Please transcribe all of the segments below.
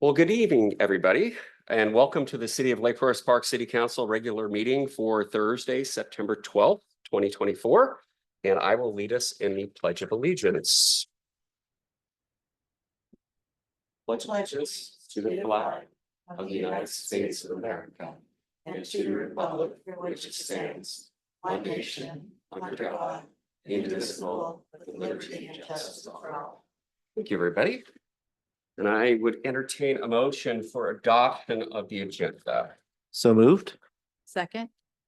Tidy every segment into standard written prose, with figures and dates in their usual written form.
Well, good evening, everybody, and welcome to the City of Lake Forest Park City Council regular meeting for Thursday, September 12th, 2024. And I will lead us in the Pledge of Allegiance. Pledge allegiance to the flag of the United States of America and to the republic for which it stands, one nation, under God, indivisible, with liberty and justice for all. Thank you, everybody. And I would entertain a motion for adoption of the agenda. So moved. Second.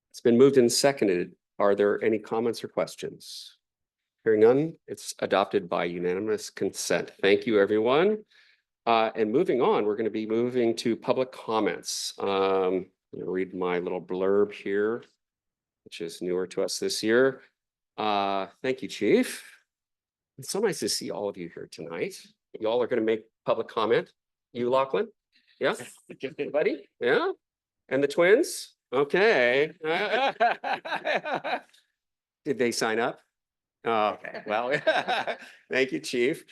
It's been moved and seconded. Are there any comments or questions? Hearing none, it's adopted by unanimous consent. Thank you, everyone. And moving on, we're going to be moving to public comments. I'm going to read my little blurb here, which is newer to us this year. Thank you, Chief. It's so nice to see all of you here tonight. You all are going to make public comment. You, Lachlan? Yeah? Buddy? Yeah? And the twins? Okay. Did they sign up? Okay, well, thank you, Chief.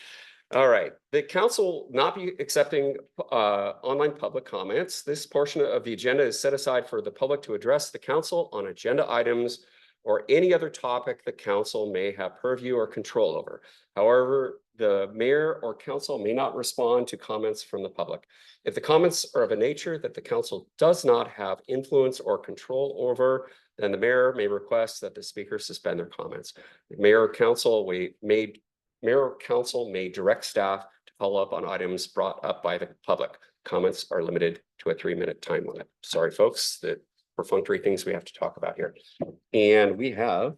All right, the council will not be accepting online public comments. This portion of the agenda is set aside for the public to address the council on agenda items or any other topic the council may have purview or control over. However, the mayor or council may not respond to comments from the public. If the comments are of a nature that the council does not have influence or control over, then the mayor may request that the speaker suspend their comments. The mayor or council may direct staff to follow up on items brought up by the public. Comments are limited to a 3-minute time limit. Sorry, folks, the perfunctory things we have to talk about here. And we have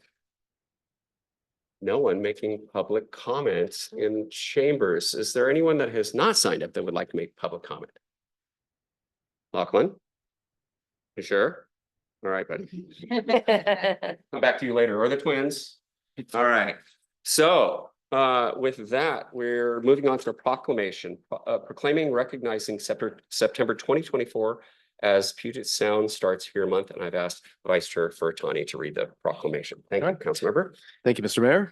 no one making public comments in chambers. Is there anyone that has not signed up that would like to make public comment? Lachlan? You sure? All right, buddy. Come back to you later, or the twins. All right. So with that, we're moving on to a proclamation, proclaiming, recognizing September 2024 as Puget Sound Starts Here month. And I've asked Vice Chair Furtani to read the proclamation. Thank you, Councilmember. Thank you, Mr. Mayor.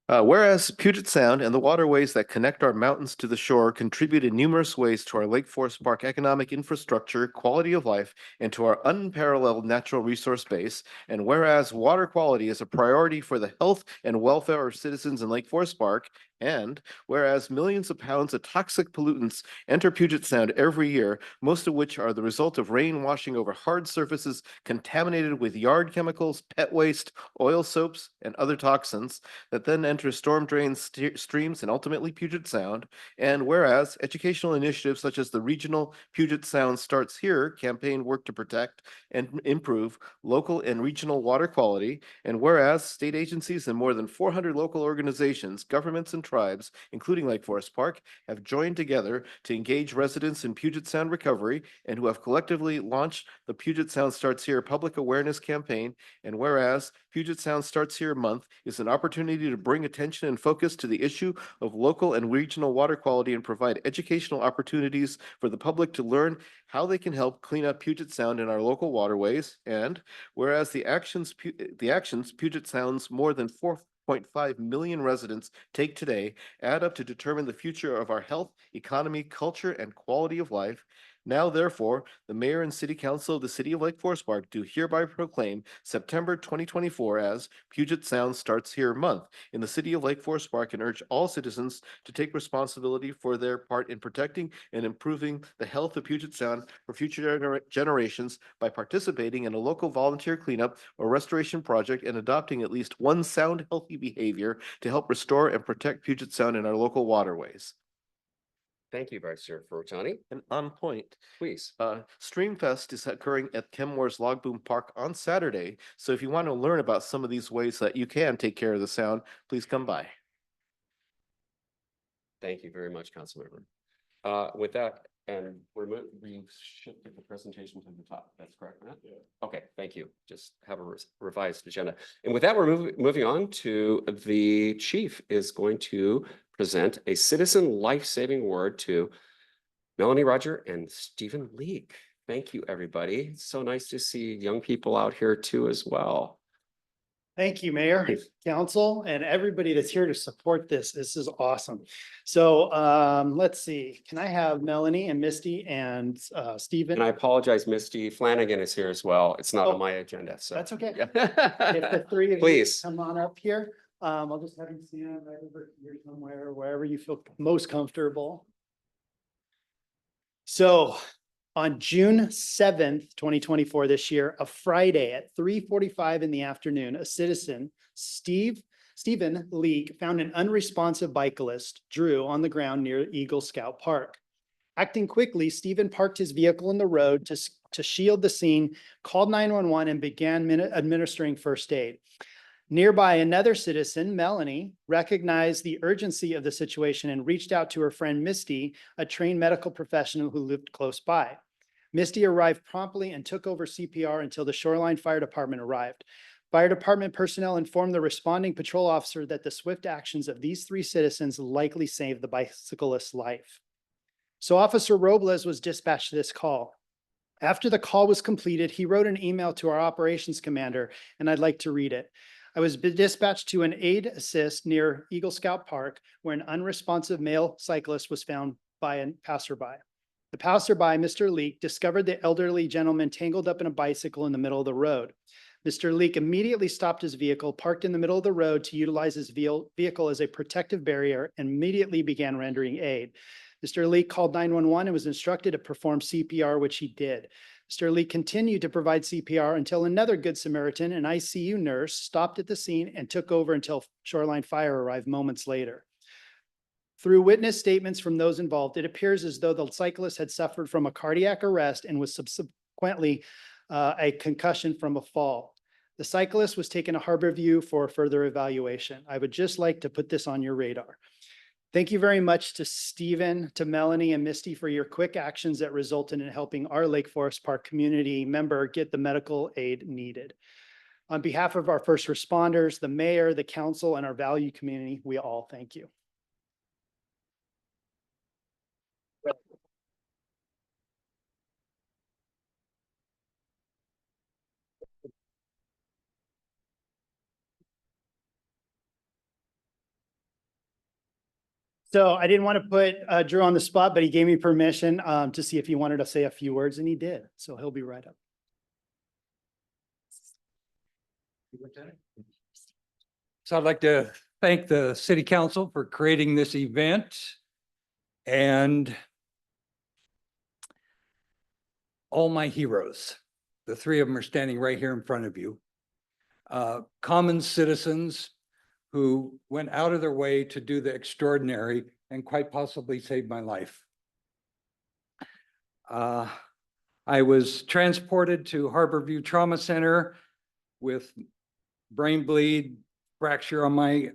Whereas Puget Sound and the waterways that connect our mountains to the shore contribute in numerous ways to our Lake Forest Park economic infrastructure, quality of life, and to our unparalleled natural resource base, and whereas water quality is a priority for the health and welfare of citizens in Lake Forest Park, and whereas millions of pounds of toxic pollutants enter Puget Sound every year, most of which are the result of rain washing over hard surfaces contaminated with yard chemicals, pet waste, oil soaps, and other toxins that then enter storm drains, streams, and ultimately Puget Sound. And whereas educational initiatives such as the regional Puget Sound Starts Here campaign work to protect and improve local and regional water quality, and whereas state agencies and more than 400 local organizations, governments, and tribes, including Lake Forest Park, have joined together to engage residents in Puget Sound recovery and who have collectively launched the Puget Sound Starts Here public awareness campaign. And whereas Puget Sound Starts Here month is an opportunity to bring attention and focus to the issue of local and regional water quality and provide educational opportunities for the public to learn how they can help clean up Puget Sound in our local waterways. And whereas the actions Puget Sound's more than 4.5 million residents take today add up to determine the future of our health, economy, culture, and quality of life. Now, therefore, the Mayor and City Council of the City of Lake Forest Park do hereby proclaim September 2024 as Puget Sound Starts Here month in the City of Lake Forest Park and urge all citizens to take responsibility for their part in protecting and improving the health of Puget Sound for future generations by participating in a local volunteer cleanup or restoration project and adopting at least one sound healthy behavior to help restore and protect Puget Sound in our local waterways. Thank you, Vice Chair Furtani. And on point, Please. Streamfest is occurring at Cmbrs Log Boom Park on Saturday. So if you want to learn about some of these ways that you can take care of the sound, please come by. Thank you very much, Councilmember. With that, and we've shifted the presentation to the top. That's correct, Matt? Yeah. Okay, thank you. Just have a revised agenda. And with that, we're moving on to the chief is going to present a citizen life-saving word to Melanie, Rodger, and Stephen Leek. Thank you, everybody. It's so nice to see young people out here too as well. Thank you, Mayor, Council, and everybody that's here to support this. This is awesome. So let's see, can I have Melanie and Misty and Stephen? And I apologize, Misty Flanagan is here as well. It's not Oh, on my agenda, so. That's okay. If the three of you Please. come on up here, I'll just have you stand right over here somewhere, wherever you feel most comfortable. So on June 7th, 2024, this year, a Friday at 3:45 in the afternoon, a citizen, Stephen Leek, found an unresponsive bicyclist, Drew, on the ground near Eagle Scout Park. Acting quickly, Stephen parked his vehicle in the road to shield the scene, called 911 and began administering first aid. Nearby, another citizen, Melanie, recognized the urgency of the situation and reached out to her friend Misty, a trained medical professional who lived close by. Misty arrived promptly and took over CPR until the Shoreline Fire Department arrived. Fire department personnel informed the responding patrol officer that the swift actions of these three citizens likely saved the bicyclist's life. So Officer Robles was dispatched to this call. After the call was completed, he wrote an email to our operations commander, and I'd like to read it. I was dispatched to an aid assist near Eagle Scout Park, where an unresponsive male cyclist was found by a passerby. The passerby, Mr. Leek, discovered the elderly gentleman tangled up in a bicycle in the middle of the road. Mr. Leek immediately stopped his vehicle, parked in the middle of the road to utilize his vehicle as a protective barrier, and immediately began rendering aid. Mr. Leek called 911 and was instructed to perform CPR, which he did. Mr. Leek continued to provide CPR until another Good Samaritan, an ICU nurse, stopped at the scene and took over until Shoreline Fire arrived moments later. Through witness statements from those involved, it appears as though the cyclist had suffered from a cardiac arrest and was subsequently a concussion from a fall. The cyclist was taken to Harborview for further evaluation. I would just like to put this on your radar. Thank you very much to Stephen, to Melanie and Misty for your quick actions that resulted in helping our Lake Forest Park community member get the medical aid needed. On behalf of our first responders, the mayor, the council, and our value community, we all thank you. So I didn't want to put Drew on the spot, but he gave me permission to see if he wanted to say a few words, and he did. So he'll be right up. So I'd like to thank the city council for creating this event and all my heroes. The three of them are standing right here in front of you. Common citizens who went out of their way to do the extraordinary and quite possibly saved my life. I was transported to Harborview Trauma Center with brain bleed, fracture on my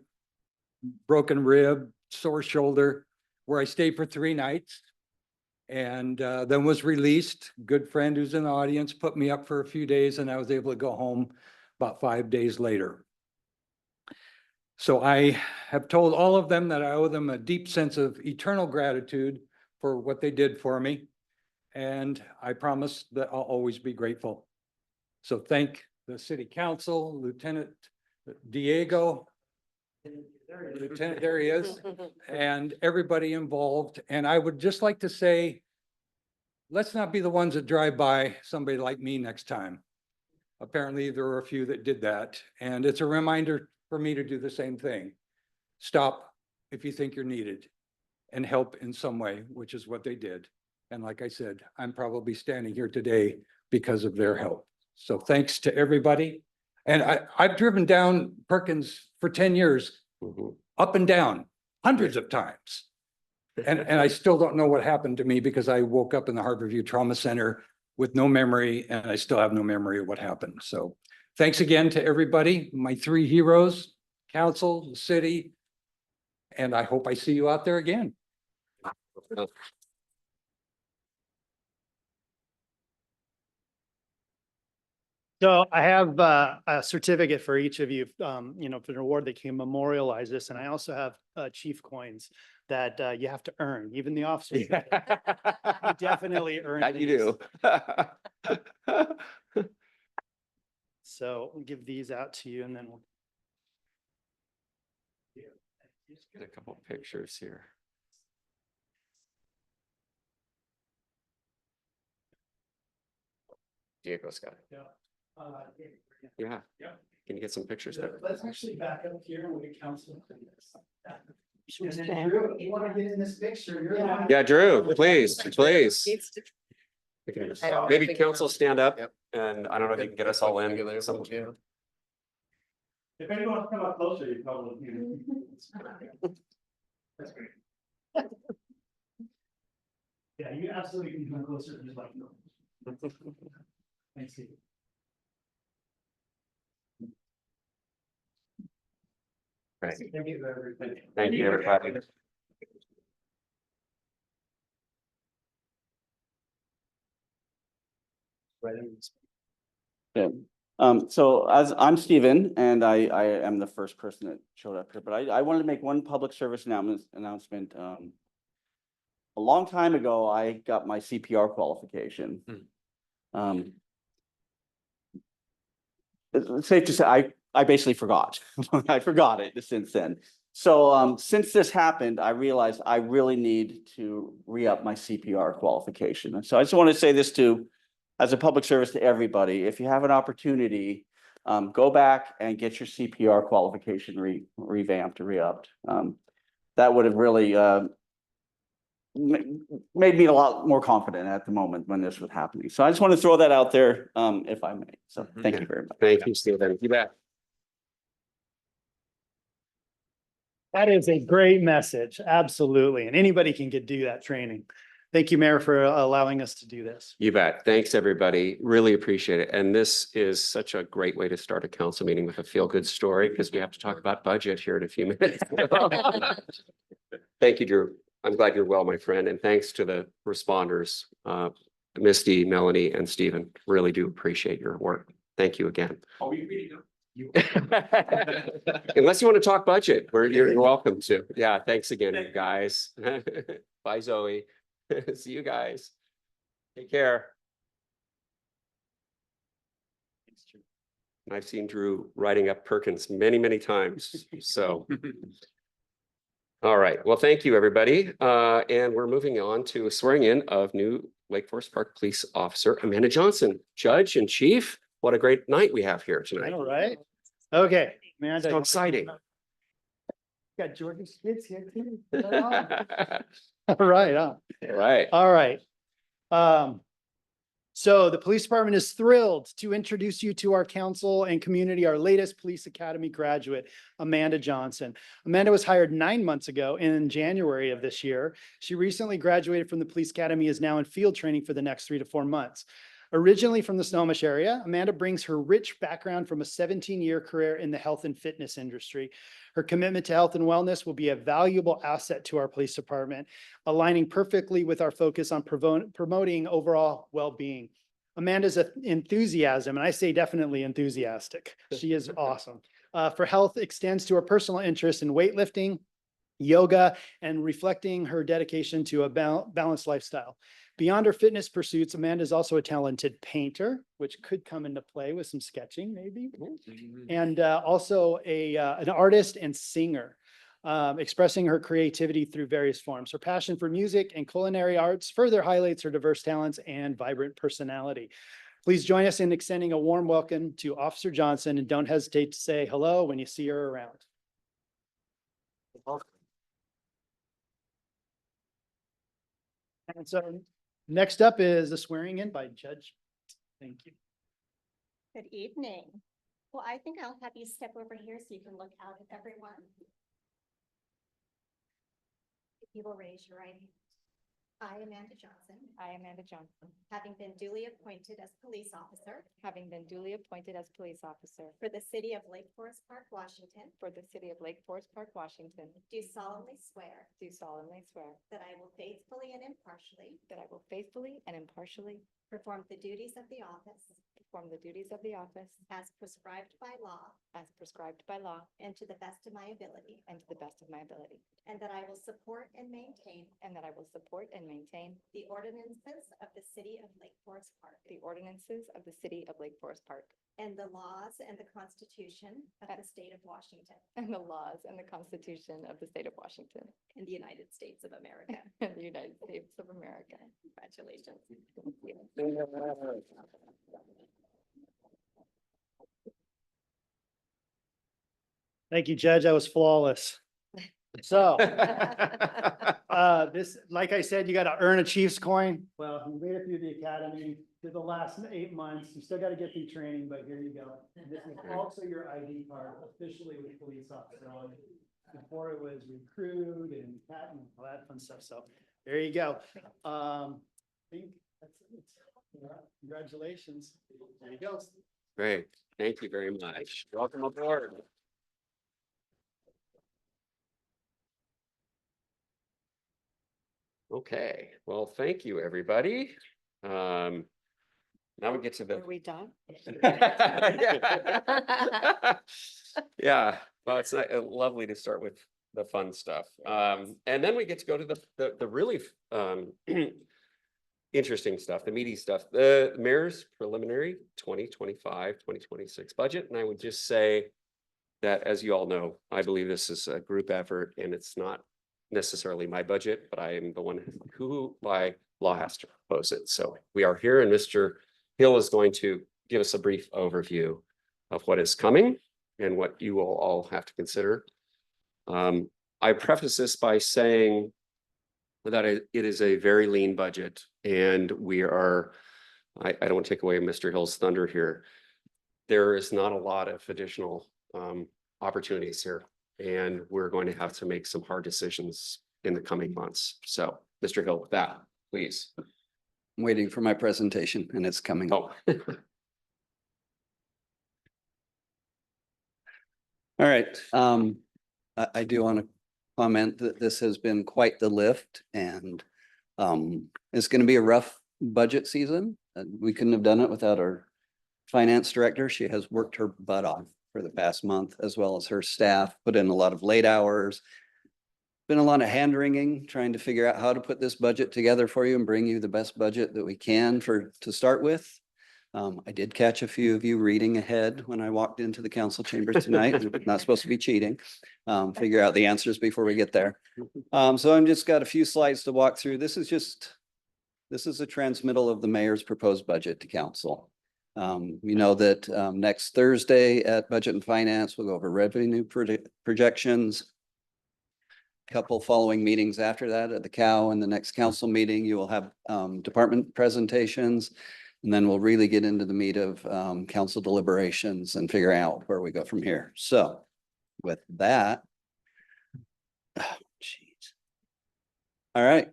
broken rib, sore shoulder, where I stayed for 3 nights and then was released. Good friend who's in the audience put me up for a few days and I was able to go home about 5 days later. So I have told all of them that I owe them a deep sense of eternal gratitude for what they did for me. And I promise that I'll always be grateful. So thank the city council, Lieutenant Diego, Lieutenant, there he is, and everybody involved. And I would just like to say, let's not be the ones that drive by somebody like me next time. Apparently there were a few that did that. And it's a reminder for me to do the same thing. Stop if you think you're needed and help in some way, which is what they did. And like I said, I'm probably standing here today because of their help. So thanks to everybody. And I've driven down Perkins for 10 years, up and down, hundreds of times. And I still don't know what happened to me because I woke up in the Harborview Trauma Center with no memory, and I still have no memory of what happened. So thanks again to everybody, my 3 heroes, council, the city, and I hope I see you out there again. So I have a certificate for each of you, you know, for an award that can memorialize this. And I also have chief coins that you have to earn, even the officers. You definitely earn That you these. do. So we'll give these out to you and then we'll. Just get a couple of pictures here. Diego's got it. Yeah. Yeah. Can you get some pictures there? Let's actually back up here and we council. And then Drew, if you want to get in this picture, you're the one. Yeah, Drew, please, please. Okay. I don't Maybe think- council stand up Yep. and I don't know if you can get us all in. Some- If anyone wants to come up closer, you probably can. That's great. Yeah, you absolutely can come closer, just like. Thanks, Steve. Right. Thank you, everybody. Thank you, everybody. Yeah. So as I'm Steven and I am the first person that showed up here, but I wanted to make one public service announcement. A long time ago, I got my CPR qualification. It's safe to say I basically forgot. I forgot it since then. So since this happened, I realized I really need to re-up my CPR qualification. And so I just want to say this as a public service to everybody, if you have an opportunity, go back and get your CPR qualification revamped or re-upped. That would have really made me a lot more confident at the moment when this was happening. So I just want to throw that out there, if I may. So thank you very much. Thank you, Stephen. You bet. That is a great message, absolutely. And anybody can do that training. Thank you, Mayor, for allowing us to do this. You bet. Thanks, everybody. Really appreciate it. And this is such a great way to start a council meeting with a feel-good story because we have to talk about budget here in a few minutes. Thank you, Drew. I'm glad you're well, my friend. And thanks to the responders, Misty, Melanie, and Stephen. Really do appreciate your work. Thank you again. Are we reading them? Unless you want to talk budget, you're welcome to. Yeah, thanks again, you guys. Bye, Zoe. See you guys. Take care. And I've seen Drew writing up Perkins many, many times, so. All right, well, thank you, everybody. And we're moving on to a swearing in of new Lake Forest Park Police Officer Amanda Johnson, Judge and Chief. What a great night we have here tonight. All right. Okay, Amanda. So exciting. Got Jordan's kids here too. All right, Right. all right. So the police department is thrilled to introduce you to our council and community, our latest police academy graduate, Amanda Johnson. Amanda was hired 9 months ago in January of this year. She recently graduated from the police academy, is now in field training for the next 3 to 4 months. Originally from the Snohomish area, Amanda brings her rich background from a 17-year career in the health and fitness industry. Her commitment to health and wellness will be a valuable asset to our police department, aligning perfectly with our focus on promoting overall well-being. Amanda's enthusiasm, and I say definitely enthusiastic, she is awesome, for health extends to her personal interest in weightlifting, yoga, and reflecting her dedication to a balanced lifestyle. Beyond her fitness pursuits, Amanda is also a talented painter, which could come into play with some sketching maybe, and also an artist and singer, expressing her creativity through various forms. Her passion for music and culinary arts further highlights her diverse talents and vibrant personality. Please join us in extending a warm welcome to Officer Johnson, and don't hesitate to say hello when you see her around. And so next up is the swearing in by Judge. Thank you. Good evening. Well, I think I'll have you step over here so you can look out at everyone. If you will raise your right hand. I, Amanda Johnson, I, Amanda Johnson, having been duly appointed as police officer having been duly appointed as police officer for the city of Lake Forest Park, Washington, for the city of Lake Forest Park, Washington, do solemnly swear do solemnly swear that I will faithfully and impartially that I will faithfully and impartially perform the duties of the office perform the duties of the office as prescribed by law as prescribed by law and to the best of my ability, and to the best of my ability, and that I will support and maintain and that I will support and maintain the ordinances of the city of Lake Forest Park, the ordinances of the city of Lake Forest Park, and the laws and the Constitution of the state of Washington and the laws and the Constitution of the state of Washington and the United States of America. and the United States of America. Congratulations. Thank you, Judge. That was flawless. So, this, like I said, you got to earn a Chiefs coin. Well, you made it through the academy, did the last 8 months. You still got to get through training, but here you go. And this is also your ID card officially with police officer on it. Before it was recruit and cat and all that fun stuff. So there you go. I think that's it. Congratulations. There you go. Great. Thank you very much. Welcome aboard. Okay, well, thank you, everybody. Now we get to the. Are we done? Yeah, well, it's lovely to start with the fun stuff. And then we get to go to the really interesting stuff, the meaty stuff, the mayor's preliminary 2025-2026 budget. And I would just say that, as you all know, I believe this is a group effort and it's not necessarily my budget, but I am the one who by law has to propose it. So we are here and Mr. Hill is going to give us a brief overview of what is coming and what you will all have to consider. I preface this by saying that it is a very lean budget and we are, I don't want to take away Mr. Hill's thunder here. There is not a lot of additional opportunities here. And we're going to have to make some hard decisions in the coming months. So, Mr. Hill, with that, please. I'm waiting for my presentation and it's coming. Oh, All right. I do want to comment that this has been quite the lift and it's going to be a rough budget season. We couldn't have done it without our finance director. She has worked her butt off for the past month, as well as her staff, put in a lot of late hours. Been a lot of hand wringing, trying to figure out how to put this budget together for you and bring you the best budget that we can to start with. I did catch a few of you reading ahead when I walked into the council chambers tonight. Not supposed to be cheating. Figure out the answers before we get there. So I'm just got a few slides to walk through. This is a transmittal of the mayor's proposed budget to council. You know that next Thursday at Budget and Finance, we'll go over revenue projections. Couple following meetings after that at the COW and the next council meeting, you will have department presentations. And then we'll really get into the meat of council deliberations and figure out where we go from here. So with that, all right.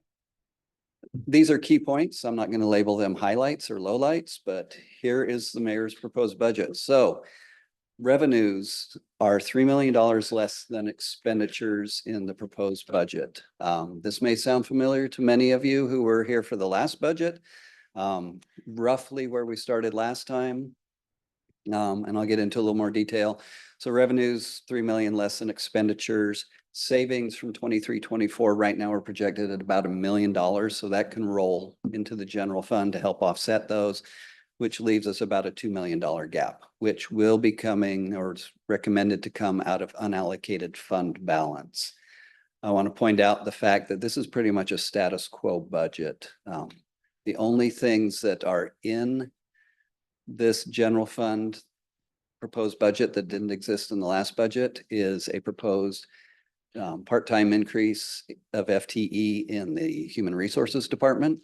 These are key points. I'm not going to label them highlights or lowlights, but here is the mayor's proposed budget. So revenues are $3 million less than expenditures in the proposed budget. This may sound familiar to many of you who were here for the last budget, roughly where we started last time. And I'll get into a little more detail. So revenues, 3 million less than expenditures. Savings from 23-24 right now are projected at about $1 million. So that can roll into the general fund to help offset those, which leaves us about a $2 million gap, which will be coming or is recommended to come out of unallocated fund balance. I want to point out the fact that this is pretty much a status quo budget. The only things that are in this general fund proposed budget that didn't exist in the last budget is a proposed part-time increase of FTE in the Human Resources Department.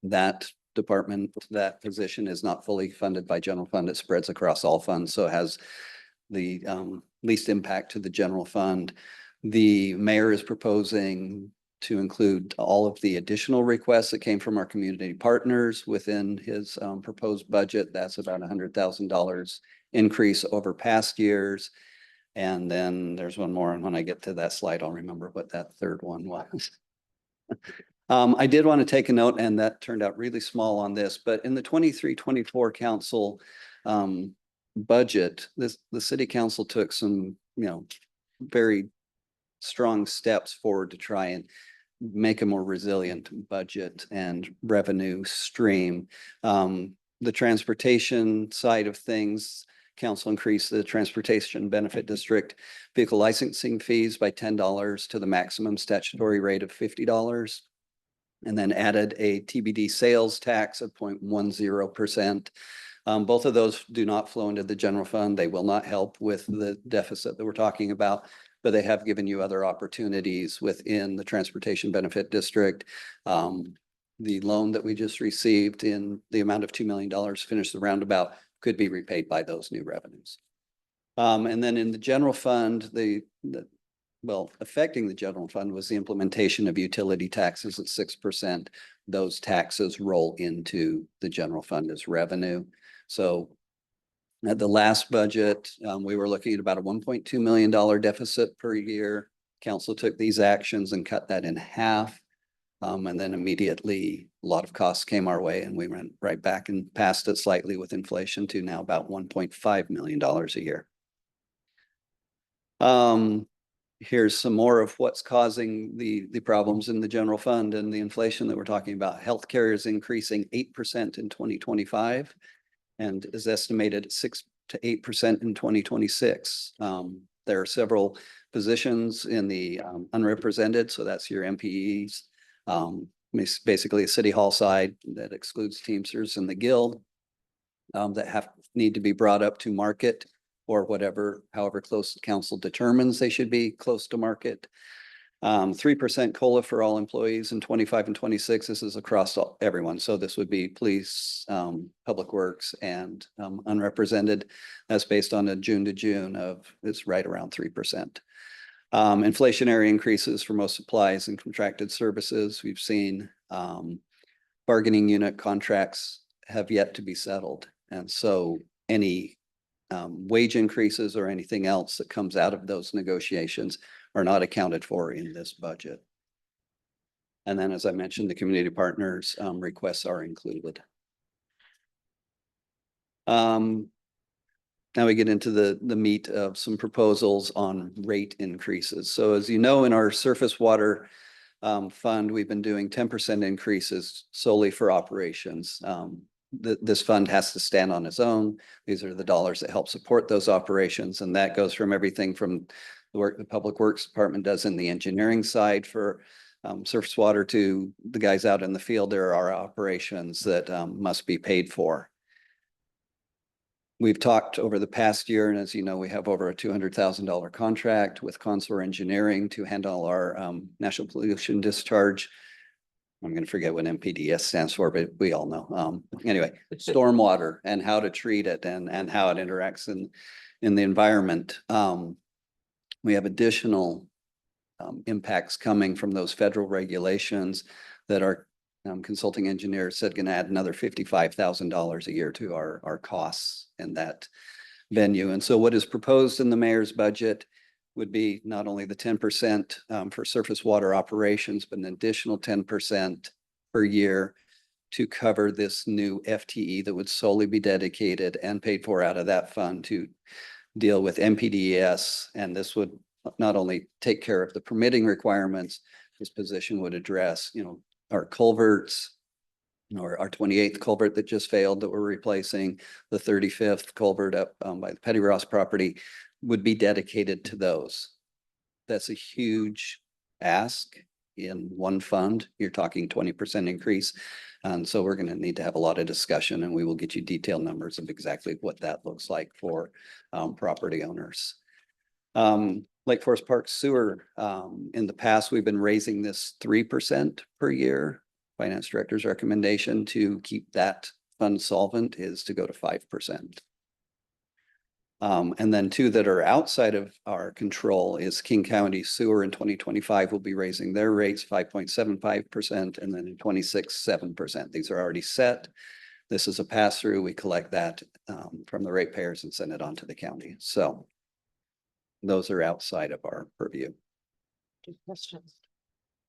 That department, that position is not fully funded by general fund. It spreads across all funds, so it has the least impact to the general fund. The mayor is proposing to include all of the additional requests that came from our community partners within his proposed budget. That's about $100,000 increase over past years. And then there's one more, and when I get to that slide, I'll remember what that third one was. I did want to take a note, and that turned out really small on this, but in the 23-24 council budget, the city council took some, very strong steps forward to try and make a more resilient budget and revenue stream. The transportation side of things, council increased the transportation benefit district vehicle licensing fees by $10 to the maximum statutory rate of $50. And then added a TBD sales tax of 0.10%. Both of those do not flow into the general fund. They will not help with the deficit that we're talking about, but they have given you other opportunities within the transportation benefit district. The loan that we just received in the amount of $2 million to finish the roundabout could be repaid by those new revenues. And then in the general fund, affecting the general fund was the implementation of utility taxes at 6%. Those taxes roll into the general fund as revenue. So at the last budget, we were looking at about a $1.2 million deficit per year. Council took these actions and cut that in half. And then immediately a lot of costs came our way and we went right back and passed it slightly with inflation to now about $1.5 million a year. Here's some more of what's causing the problems in the general fund and the inflation that we're talking about. Healthcare is increasing 8% in 2025 and is estimated at 6 to 8% in 2026. There are several positions in the unrepresented, so that's your MPEs. Basically a city hall side that excludes Teamsters and the Guild that need to be brought up to market or however close the council determines they should be close to market. 3% COLA for all employees in 25 and 26. This is across everyone. So this would be police, public works, and unrepresented. That's based on a June to June it's right around 3%. Inflationary increases for most supplies and contracted services. We've seen bargaining unit contracts have yet to be settled. And so any wage increases or anything else that comes out of those negotiations are not accounted for in this budget. And then, as I mentioned, the community partners requests are included. Now we get into the meat of some proposals on rate increases. So as you know, in our surface water fund, we've been doing 10% increases solely for operations. This fund has to stand on its own. These are the dollars that help support those operations. And that goes from everything from the work the Public Works Department does in the engineering side for surface water to the guys out in the field. There are operations that must be paid for. We've talked over the past year, and as you know, we have over a $200,000 contract with Consular Engineering to handle our national pollution discharge. I'm going to forget what MPDS stands for, but we all know. Anyway, stormwater and how to treat it and how it interacts in the environment. We have additional impacts coming from those federal regulations that our consulting engineer said going to add another $55,000 a year to our costs in that venue. And so what is proposed in the mayor's budget would be not only the 10% for surface water operations, but an additional 10% per year to cover this new FTE that would solely be dedicated and paid for out of that fund to deal with MPDES. And this would not only take care of the permitting requirements, this position would address, our culverts, or our 28th culvert that just failed that we're replacing, the 35th culvert up by the Petty Ross property would be dedicated to those. That's a huge ask in one fund. You're talking 20% increase. And so we're going to need to have a lot of discussion, and we will get you detailed numbers of exactly what that looks like for property owners. Lake Forest Park Sewer, in the past, we've been raising this 3% per year. Finance Director's recommendation to keep that fund solvent is to go to 5%. And then two that are outside of our control is King County Sewer in 2025 will be raising their rates 5.75%, and then in 26, 7%. These are already set. This is a pass-through. We collect that from the ratepayers and send it on to the county. So those are outside of our purview. Questions?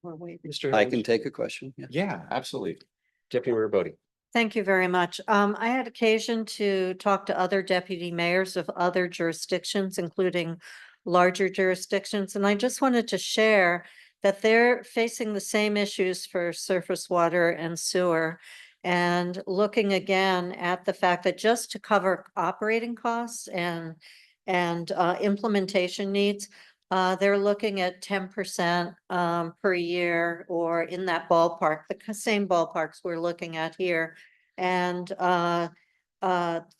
Mr. I can take a question. Yeah. Yeah, absolutely. Deputy Mayor Bodie. Thank you very much. I had occasion to talk to other deputy mayors of other jurisdictions, including larger jurisdictions, and I just wanted to share that they're facing the same issues for surface water and sewer. And looking again at the fact that just to cover operating costs and implementation needs, they're looking at 10% per year or in that ballpark, the same ballparks we're looking at here. And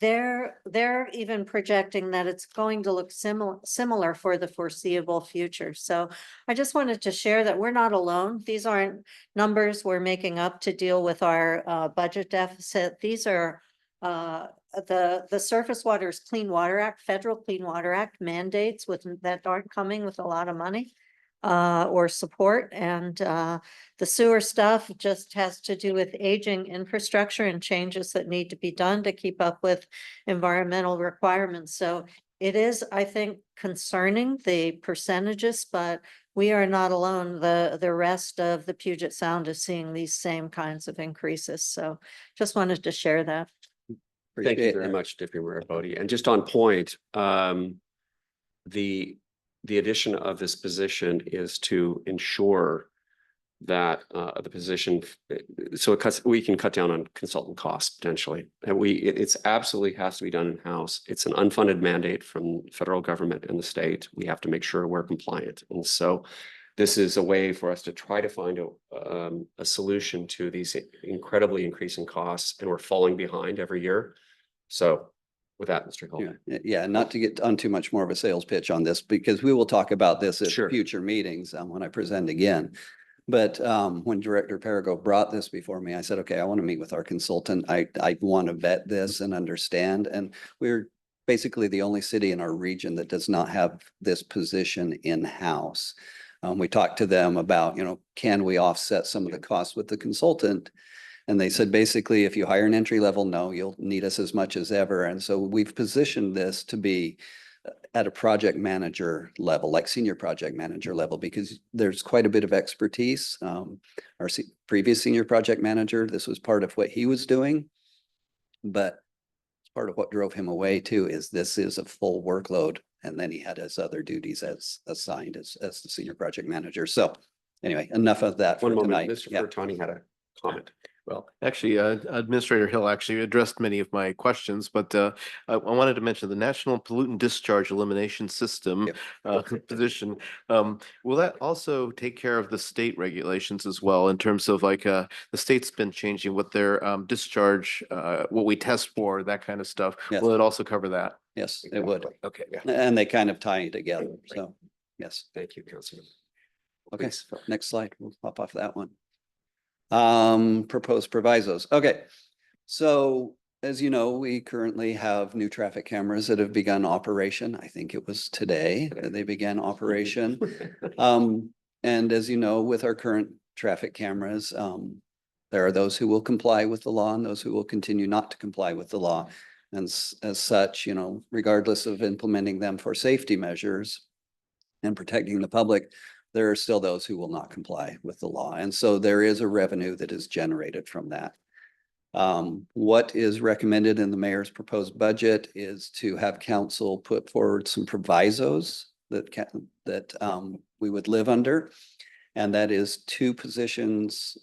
they're even projecting that it's going to look similar for the foreseeable future. So I just wanted to share that we're not alone. These aren't numbers we're making up to deal with our budget deficit. These are the Surface Waters Clean Water Act, Federal Clean Water Act mandates that aren't coming with a lot of money or support. And the sewer stuff just has to do with aging infrastructure and changes that need to be done to keep up with environmental requirements. So it is, I think, concerning the percentages, but we are not alone. The rest of the Puget Sound is seeing these same kinds of increases. So just wanted to share that. Thank you Appreciate very that. much, Deputy Mayor Bodie. And just on point, the addition of this position is to ensure that the position, so we can cut down on consultant costs potentially. And it's absolutely has to be done in-house. It's an unfunded mandate from federal government and the state. We have to make sure we're compliant. And so this is a way for us to try to find a solution to these incredibly increasing costs, and we're falling behind every year. So with that, Mr. Hill. Yeah, not to get on too much more of a sales pitch on this, because we will talk about this at Sure. future meetings when I present again. But when Director Perigo brought this before me, I said, okay, I want to meet with our consultant. I want to vet this and understand. And we're basically the only city in our region that does not have this position in-house. We talked to them about, can we offset some of the costs with the consultant? And they said, basically, if you hire an entry level, no, you'll need us as much as ever. And so we've positioned this to be at a project manager level, like senior project manager level, because there's quite a bit of expertise. Our previous senior project manager, this was part of what he was doing. But part of what drove him away too is this is a full workload. And then he had his other duties as assigned as the senior project manager. So anyway, enough of that for One moment, tonight. Mr. Furtani had a comment. Well, actually, Administrator Hill actually addressed many of my questions, but I wanted to mention the National Pollutant Discharge Elimination System position. Will that also take care of the state regulations as well, in terms of like the state's been changing what their discharge, what we test for, that kind of stuff? Yes. Will it also cover that? Yes, it would. Okay, yeah. And they kind of tie together. So, yes. Thank you, Councilman. Okay, Please. next slide. We'll hop off that one. Proposed provisos. Okay. So as you know, we currently have new traffic cameras that have begun operation. I think it was today that they began operation. And as you know, with our current traffic cameras, there are those who will comply with the law and those who will continue not to comply with the law. And as such, regardless of implementing them for safety measures and protecting the public, there are still those who will not comply with the law. And so there is a revenue that is generated from that. What is recommended in the mayor's proposed budget is to have council put forward some provisos that we would live under. And that is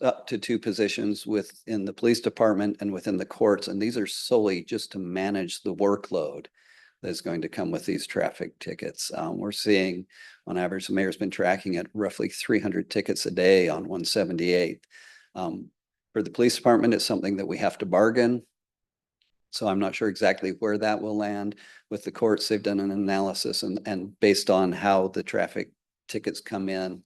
up to two positions within the police department and within the courts. And these are solely just to manage the workload that's going to come with these traffic tickets. We're seeing on average, the mayor's been tracking at roughly 300 tickets a day on 178. For the police department, it's something that we have to bargain. So I'm not sure exactly where that will land. With the courts, they've done an analysis and based on how the traffic tickets come in,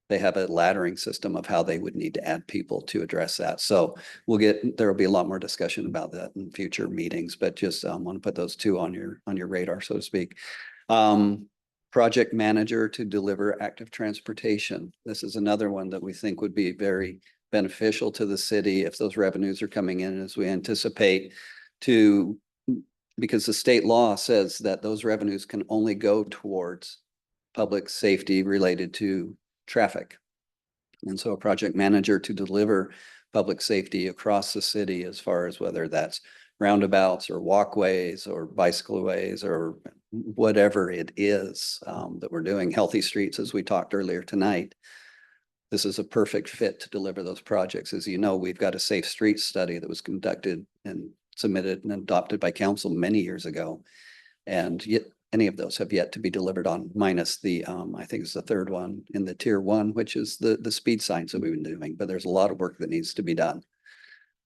they have a laddering system of how they would need to add people to address that. So there will be a lot more discussion about that in future meetings, but just want to put those two on your radar, so to speak. Project manager to deliver active transportation. This is another one that we think would be very beneficial to the city if those revenues are coming in as we anticipate because the state law says that those revenues can only go towards public safety related to traffic. And so a project manager to deliver public safety across the city, as far as whether that's roundabouts or walkways or bicycleways or whatever it is that we're doing, healthy streets, as we talked earlier tonight. this is a perfect fit to deliver those projects. As you know, we've got a safe streets study that was conducted and submitted and adopted by council many years ago. And yet any of those have yet to be delivered on, minus the, I think it's the third one in the tier 1, which is the speed signs that we've been doing, but there's a lot of work that needs to be done.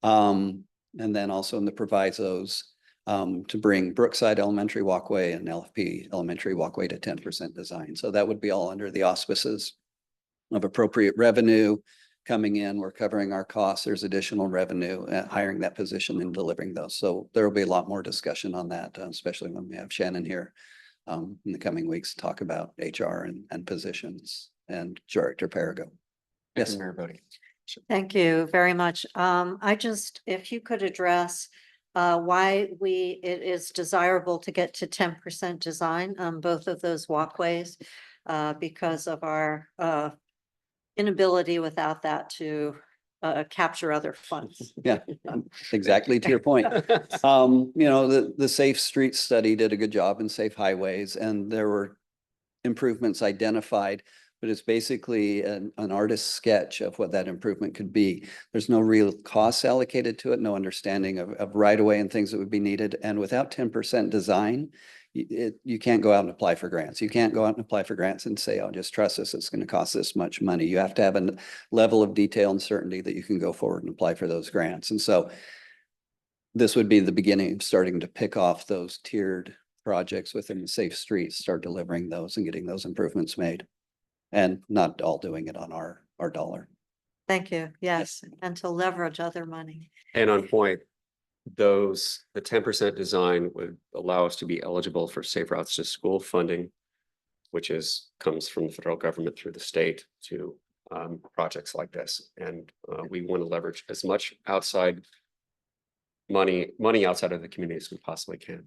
And then also in the provisos, to bring Brookside Elementary Walkway and LFP Elementary Walkway to 10% design. So that would be all under the auspices of appropriate revenue coming in. We're covering our costs. There's additional revenue at hiring that position and delivering those. So there will be a lot more discussion on that, especially when we have Shannon here in the coming weeks to talk about HR and positions, and Director Perigo. Yes, Mayor Bodie. Thank you very much. If you could address why it is desirable to get to 10% design on both of those walkways because of our inability without that to capture other funds. yeah, exactly to your point. The Safe Streets study did a good job in safe highways, and there were improvements identified, but it's basically an artist's sketch of what that improvement could be. There's no real costs allocated to it, no understanding of right of way and things that would be needed. And without 10% design, you can't go out and apply for grants. You can't go out and apply for grants and say, oh, just trust us, it's going to cost this much money. You have to have a level of detail and certainty that you can go forward and apply for those grants. And so this would be the beginning of starting to pick off those tiered projects within the safe streets, start delivering those and getting those improvements made. And not all doing it on our dollar. Thank you. Yes, and to leverage other money. And on point, the 10% design would allow us to be eligible for Safe Routes to School funding, which comes from the federal government through the state to projects like this. And we want to leverage as much outside money outside of the community as we possibly can.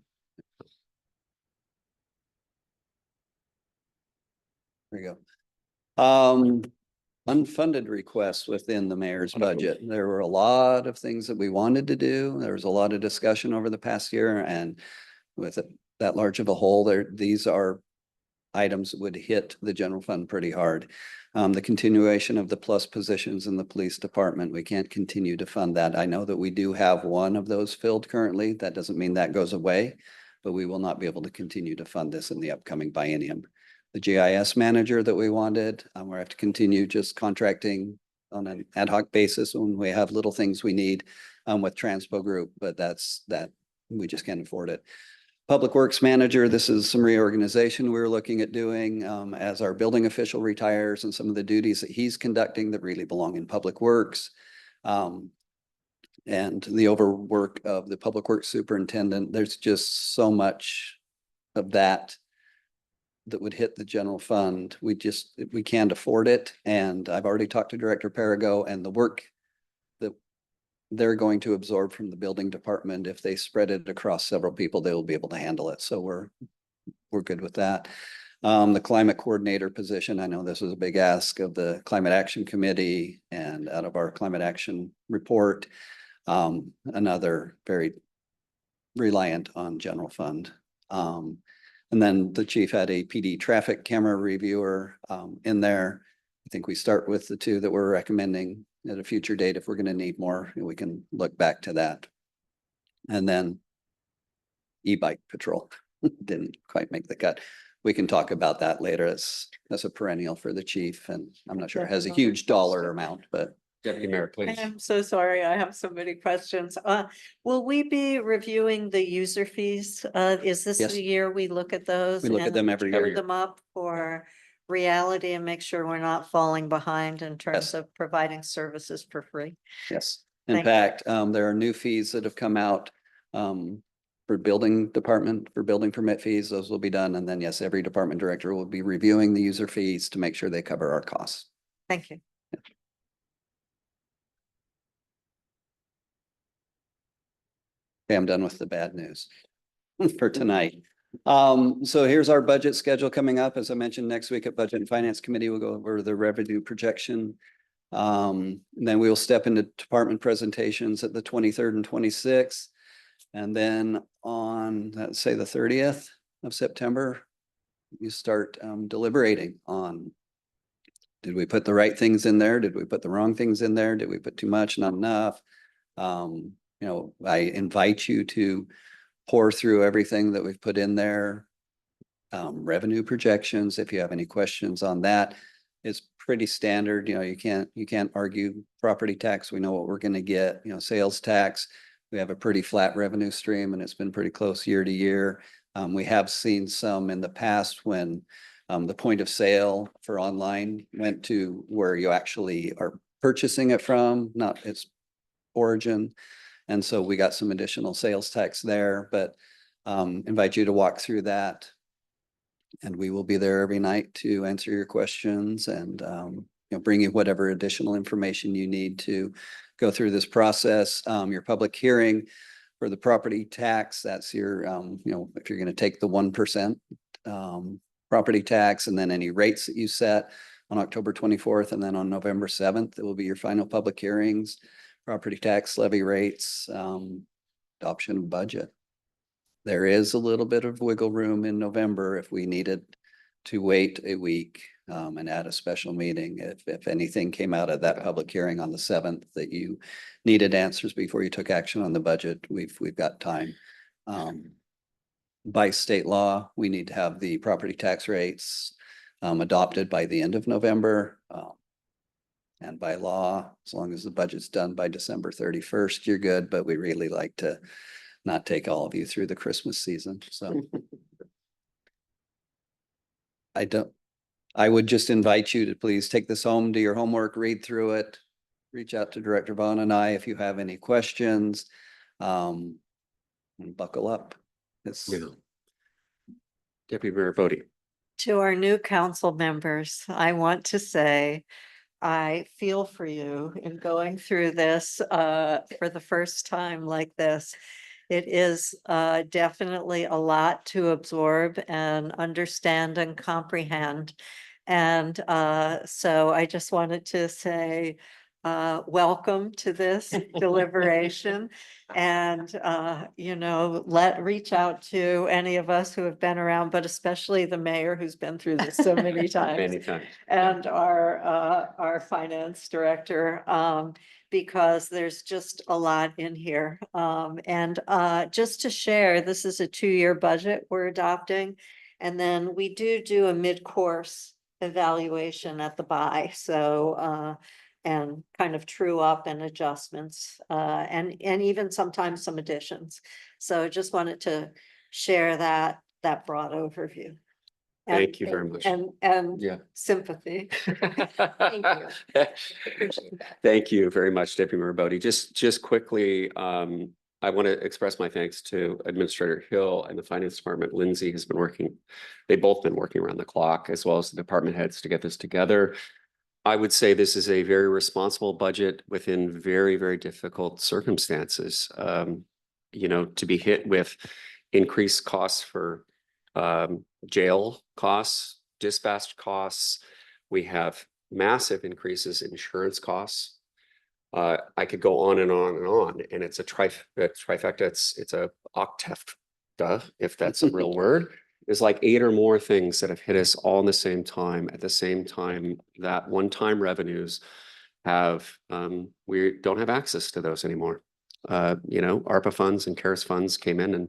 There you go. Unfunded requests within the mayor's budget. There were a lot of things that we wanted to do. There was a lot of discussion over the past year, and with that large of a hole there, these are items that would hit the general fund pretty hard. The continuation of the plus positions in the police department, we can't continue to fund that. I know that we do have one of those filled currently. That doesn't mean that goes away, but we will not be able to continue to fund this in the upcoming biennium. The GIS manager that we wanted, we have to continue just contracting on an ad hoc basis when we have little things we need with Transpo Group, but that we just can't afford it. Public Works manager, this is some reorganization we were looking at doing as our building official retires, and some of the duties that he's conducting that really belong in Public Works. And the overwork of the Public Works superintendent, there's just so much of that would hit the general fund. We can't afford it. And I've already talked to Director Perigo, and the work that they're going to absorb from the building department, if they spread it across several people, they will be able to handle it. So we're good with that. The climate coordinator position, I know this was a big ask of the Climate Action Committee and out of our climate action report. Another very reliant on general fund. And then the chief had a PD traffic camera reviewer in there. I think we start with the two that we're recommending at a future date. If we're going to need more, we can look back to that. And then e-bike patrol didn't quite make the cut. We can talk about that later. That's a perennial for the chief, and I'm not sure it has a huge dollar amount, but. Deputy Mayor, please. I'm so sorry. I have so many questions. Will we be reviewing the user fees? Is this Yes. the year we look at those? We look at and them every turn year. them up for reality and make sure we're not falling behind in terms Yes. of providing services for free? Yes. In Thank you. fact, there are new fees that have come out for building department, for building permit fees. Those will be done. And then, yes, every department director will be reviewing the user fees to make sure they cover our costs. Thank you. Okay, I'm done with the bad news for tonight. So here's our budget schedule coming up. As I mentioned, next week at Budget and Finance Committee, we'll go over the revenue projection. And then we'll step into department presentations at the 23rd and 26th. And then on, let's say, the 30th of September, you start deliberating on Did we put the right things in there? Did we put the wrong things in there? Did we put too much, not enough? You know, I invite you to pour through everything that we've put in there. Revenue projections, if you have any questions on that, is pretty standard. You know, you can't argue property tax. We know what we're gonna get, you know, sales tax. We have a pretty flat revenue stream and it's been pretty close year to year. We have seen some in the past when the point of sale for online went to where you actually are purchasing it from, not its origin. And so we got some additional sales tax there, but invite you to walk through that. And we will be there every night to answer your questions and you know, bring you whatever additional information you need to go through this process. Your public hearing for the property tax, that's your, you know, if you're going to take the 1% property tax and then any rates that you set on October 24th and then on November 7th, it will be your final public hearings, property tax levy rates, adoption of budget. There is a little bit of wiggle room in November if we needed to wait a week and add a special meeting. If anything came out of that public hearing on the 7th that you needed answers before you took action on the budget, we've got time. By state law, we need to have the property tax rates adopted by the end of November. And by law, as long as the budget's done by December 31st, you're good, but we really like to not take all of you through the Christmas season, so. I would just invite you to please take this home, do your homework, read through it. Reach out to Director Vaughn and I if you have any questions. And buckle up. It's Yeah. Deputy Mayor Bodie. To our new council members, I want to say, I feel for you in going through this for the first time like this. It is definitely a lot to absorb and understand and comprehend. And so I just wanted to say, welcome to this deliberation. And, you know, reach out to any of us who have been around, but especially the mayor who's been through this so many times. Many times. And our finance director, because there's just a lot in here. And just to share, this is a 2-year budget we're adopting. And then we do a mid-course evaluation at the buy. So, and kind of true up and adjustments, and even sometimes some additions. So just wanted to share that broad overview. Thank you very much. And Yeah. sympathy. Thank you. Appreciate that. Thank you very much, Deputy Mayor Bodie. Just quickly, I want to express my thanks to Administrator Hill and the Finance Department. Lindsay has been working, they've both been working around the clock, as well as the department heads to get this together. I would say this is a very responsible budget within very, very difficult circumstances. You know, to be hit with increased costs for jail costs, dispatch costs. We have massive increases in insurance costs. I could go on and on and on, and it's a trifecta. It's a octefta, if that's a real word. There's like 8 or more things that have hit us all in the same time, at the same time that one-time revenues have, we don't have access to those anymore. You know, ARPA funds and CARES funds came in and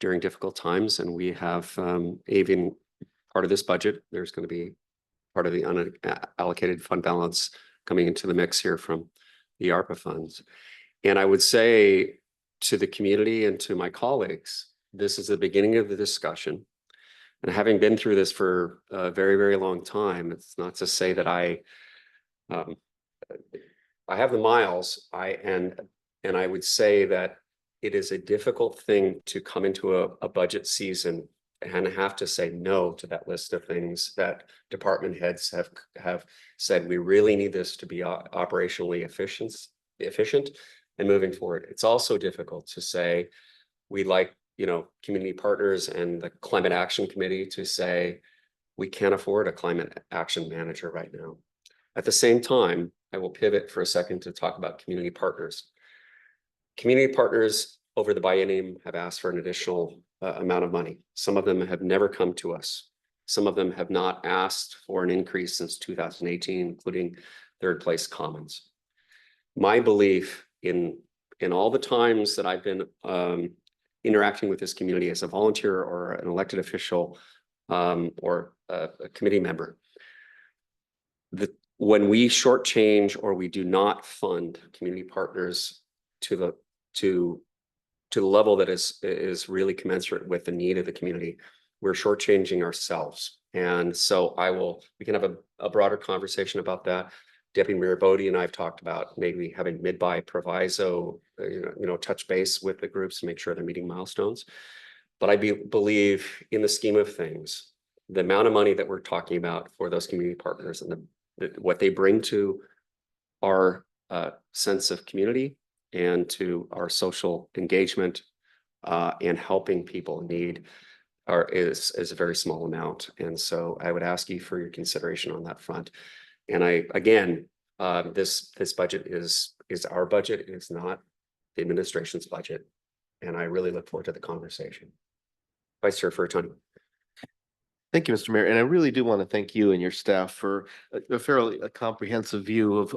during difficult times, and we have even part of this budget, there's going to be part of the unallocated fund balance coming into the mix here from the ARPA funds. And I would say to the community and to my colleagues, this is the beginning of the discussion. And having been through this for a very, very long time, it's not to say that I have the miles. And I would say that it is a difficult thing to come into a budget season and have to say no to that list of things that department heads have said. We really need this to be operationally efficient and moving forward. It's also difficult to say we like, you know, community partners and the Climate Action Committee to say we can't afford a climate action manager right now. At the same time, I will pivot for a second to talk about community partners. Community partners over the biennium have asked for an additional amount of money. Some of them have never come to us. Some of them have not asked for an increase since 2018, including third place commons. My belief in all the times that I've been interacting with this community as a volunteer or an elected official or a committee member, that when we shortchange or we do not fund community partners to the level that is really commensurate with the need of the community, we're shortchanging ourselves. And so we can have a broader conversation about that. Deputy Mayor Bodie and I have talked about maybe having mid-buy proviso, touch base with the groups to make sure they're meeting milestones. But I believe in the scheme of things, the amount of money that we're talking about for those community partners and what they bring to our sense of community and to our social engagement and helping people in need is a very small amount. And so I would ask you for your consideration on that front. And this budget is our budget. It is not the administration's budget. And I really look forward to the conversation. Vice Chair Furtoni. Thank you, Mr. Mayor. And I really do want to thank you and your staff for a fairly comprehensive view of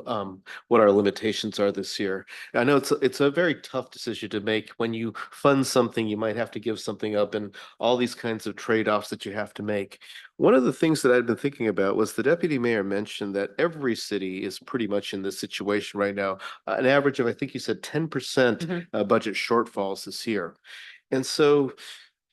what our limitations are this year. I know it's a very tough decision to make. When you fund something, you might have to give something up and all these kinds of trade-offs that you have to make. One of the things that I'd been thinking about was the deputy mayor mentioned that every city is pretty much in this situation right now. An average of, I think you said 10% budget shortfalls this year. And so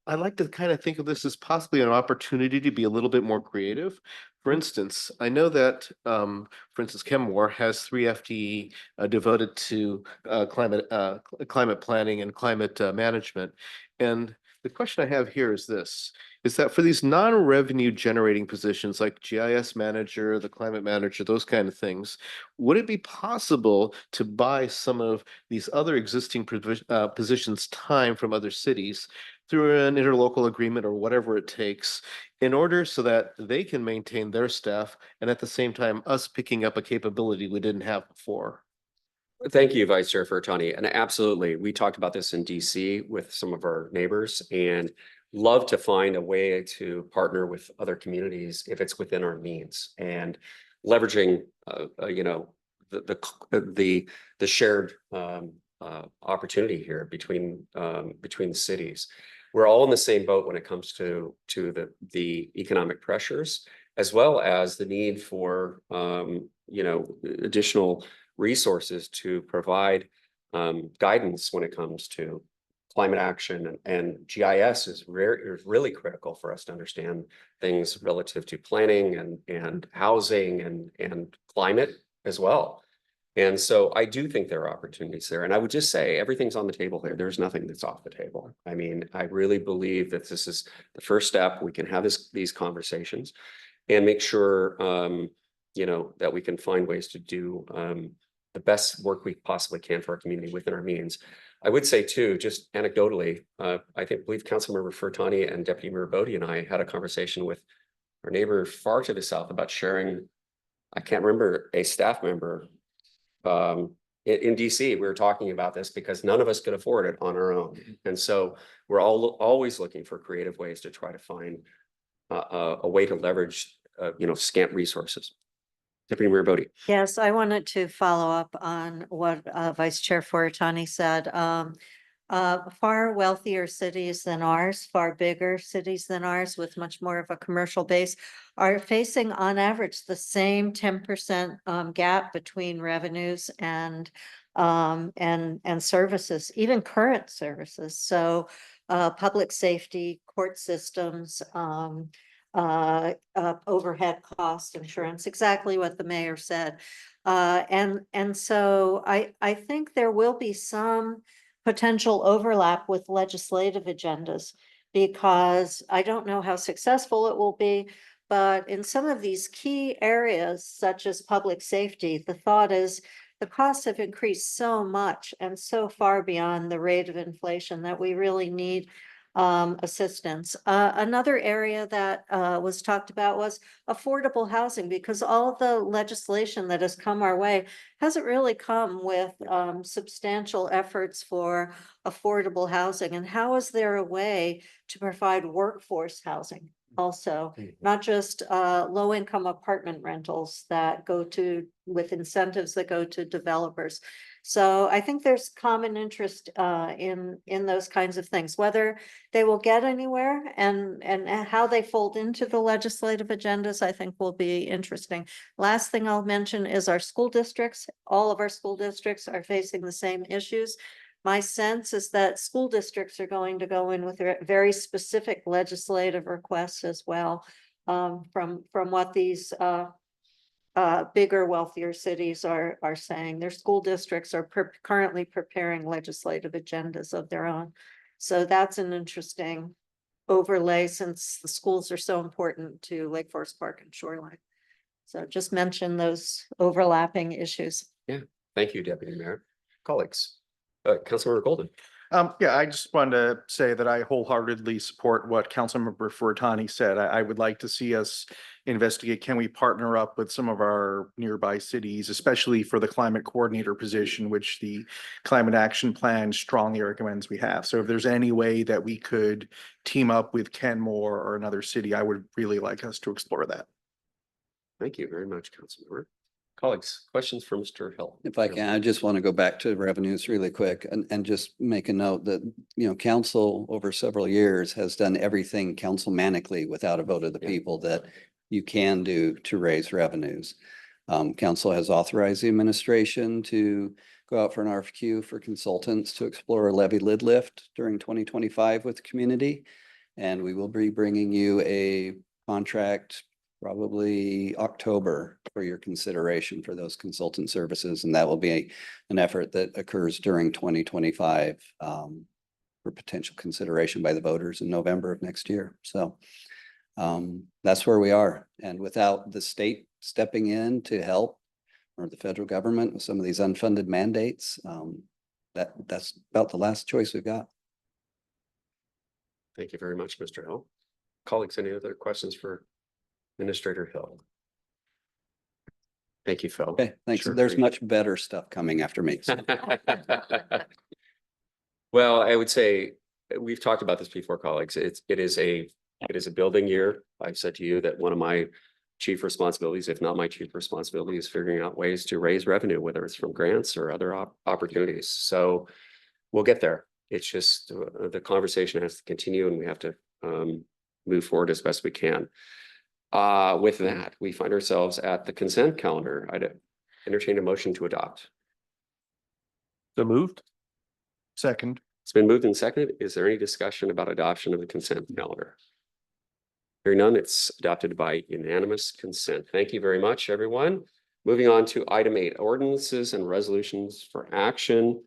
I like to kind of think of this as possibly an opportunity to be a little bit more creative. For instance, I know that, for instance, Cmbrs has 3 FTE devoted to climate planning and climate management. And the question I have here is this, is that for these non-revenue generating positions like GIS manager, the climate manager, those kind of things, would it be possible to buy some of these other existing positions time from other cities through an interlocal agreement or whatever it takes in order so that they can maintain their staff and at the same time us picking up a capability we didn't have before? Thank you, Vice Chair Furtoni. And absolutely, we talked about this in DC with some of our neighbors and love to find a way to partner with other communities if it's within our means and leveraging, the shared opportunity here between the cities. We're all in the same boat when it comes to the economic pressures, as well as the need for additional resources to provide guidance when it comes to climate action, and GIS is really critical for us to understand things relative to planning and housing and climate as well. And so I do think there are opportunities there. And I would just say everything's on the table here. There's nothing that's off the table. I mean, I really believe that this is the first step. We can have these conversations and make sure, that we can find ways to do the best work we possibly can for our community within our means. I would say too, just anecdotally, I believe Councilmember Furtoni and Deputy Mayor Bodie and I had a conversation with our neighbor far to the south about sharing, I can't remember, a staff member in DC. We were talking about this because none of us could afford it on our own. And so we're always looking for creative ways to try to find a way to leverage, scant resources. Deputy Mayor Bodie. Yes, I wanted to follow up on what Vice Chair Furtoni said. Far wealthier cities than ours, far bigger cities than ours with much more of a commercial base are facing on average the same 10% gap between revenues and services, even current services. So public safety, court systems, overhead cost, insurance, exactly what the mayor said. And so I think there will be some potential overlap with legislative agendas, because I don't know how successful it will be, but in some of these key areas, such as public safety, the thought is the costs have increased so much and so far beyond the rate of inflation that we really need assistance. Another area that was talked about was affordable housing, because all the legislation that has come our way hasn't really come with substantial efforts for affordable housing. And how is there a way to provide workforce housing also, not just low-income apartment rentals that go to, with incentives that go to developers. So I think there's common interest in those kinds of things, whether they will get anywhere and how they fold into the legislative agendas, I think will be interesting. Last thing I'll mention is our school districts. All of our school districts are facing the same issues. My sense is that school districts are going to go in with very specific legislative requests as well, from what these bigger, wealthier cities are saying. Their school districts are currently preparing legislative agendas of their own. So that's an interesting overlay, since the schools are so important to Lake Forest Park and Shoreline. So just mention those overlapping issues. Thank you, Deputy Mayor. Colleagues, Councilmember Golden. Yeah, I just wanted to say that I wholeheartedly support what Councilmember Fortani said. I would like to see us investigate, can we partner up with some of our nearby cities, especially for the climate coordinator position, which the Climate Action Plan strongly recommends we have. So if there's any way that we could team up with Kenmore or another city, I would really like us to explore that. Thank you very much, Councilmember. Colleagues, questions for Mr. Hill? If I can, I just want to go back to revenues really quick and just make a note that, council over several years has done everything councilmanically without a vote of the people that you can do to raise revenues. Council has authorized the administration to go out for an RFQ for consultants to explore a levy lid lift during 2025 with the community. And we will be bringing you a contract probably October for your consideration for those consultant services. And that will be an effort that occurs during 2025 for potential consideration by the voters in November of next year. So that's where we are. And without the state stepping in to help, or the federal government with some of these unfunded mandates, that's about the last choice we've got. Thank you very much, Mr. Hill. Colleagues, any other questions for Administrator Hill? Thank you, Phil. Okay, thanks. Sure. There's much better stuff coming after me. So. Well, I would say we've talked about this before, colleagues. It is a building year. I've said to you that one of my chief responsibilities, if not my chief responsibility, is figuring out ways to raise revenue, whether it's from grants or other opportunities. So we'll get there. It's just the conversation has to continue, and we have to move forward as best we can. With that, we find ourselves at the consent calendar. I'd entertain a motion to adopt. So moved. Second. It's been moved and seconded. Is there any discussion about adoption of the consent calendar? Hearing none, it's adopted by unanimous consent. Thank you very much, everyone. Moving on to item 8, ordinances and resolutions for action.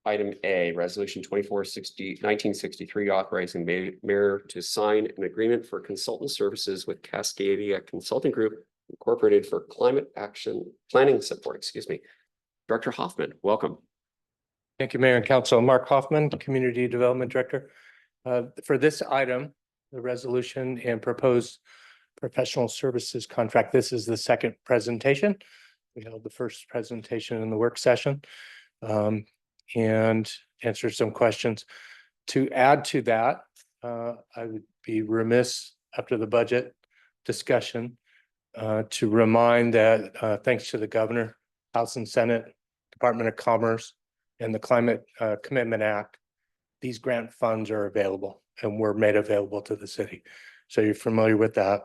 Item A, resolution 1963, authorizing mayor to sign an agreement for consultant services with Cascadia Consulting Group Incorporated for climate action planning support. Excuse me. Director Hoffman, welcome. Thank you, Mayor and Council. Mark Hoffman, Community Development Director. For this item, the resolution and proposed professional services contract, this is the second presentation. We held the first presentation in the work session and answered some questions. To add to that, I would be remiss after the budget discussion to remind that thanks to the Governor, House and Senate, Department of Commerce, and the Climate Commitment Act, these grant funds are available and were made available to the city. So you're familiar with that.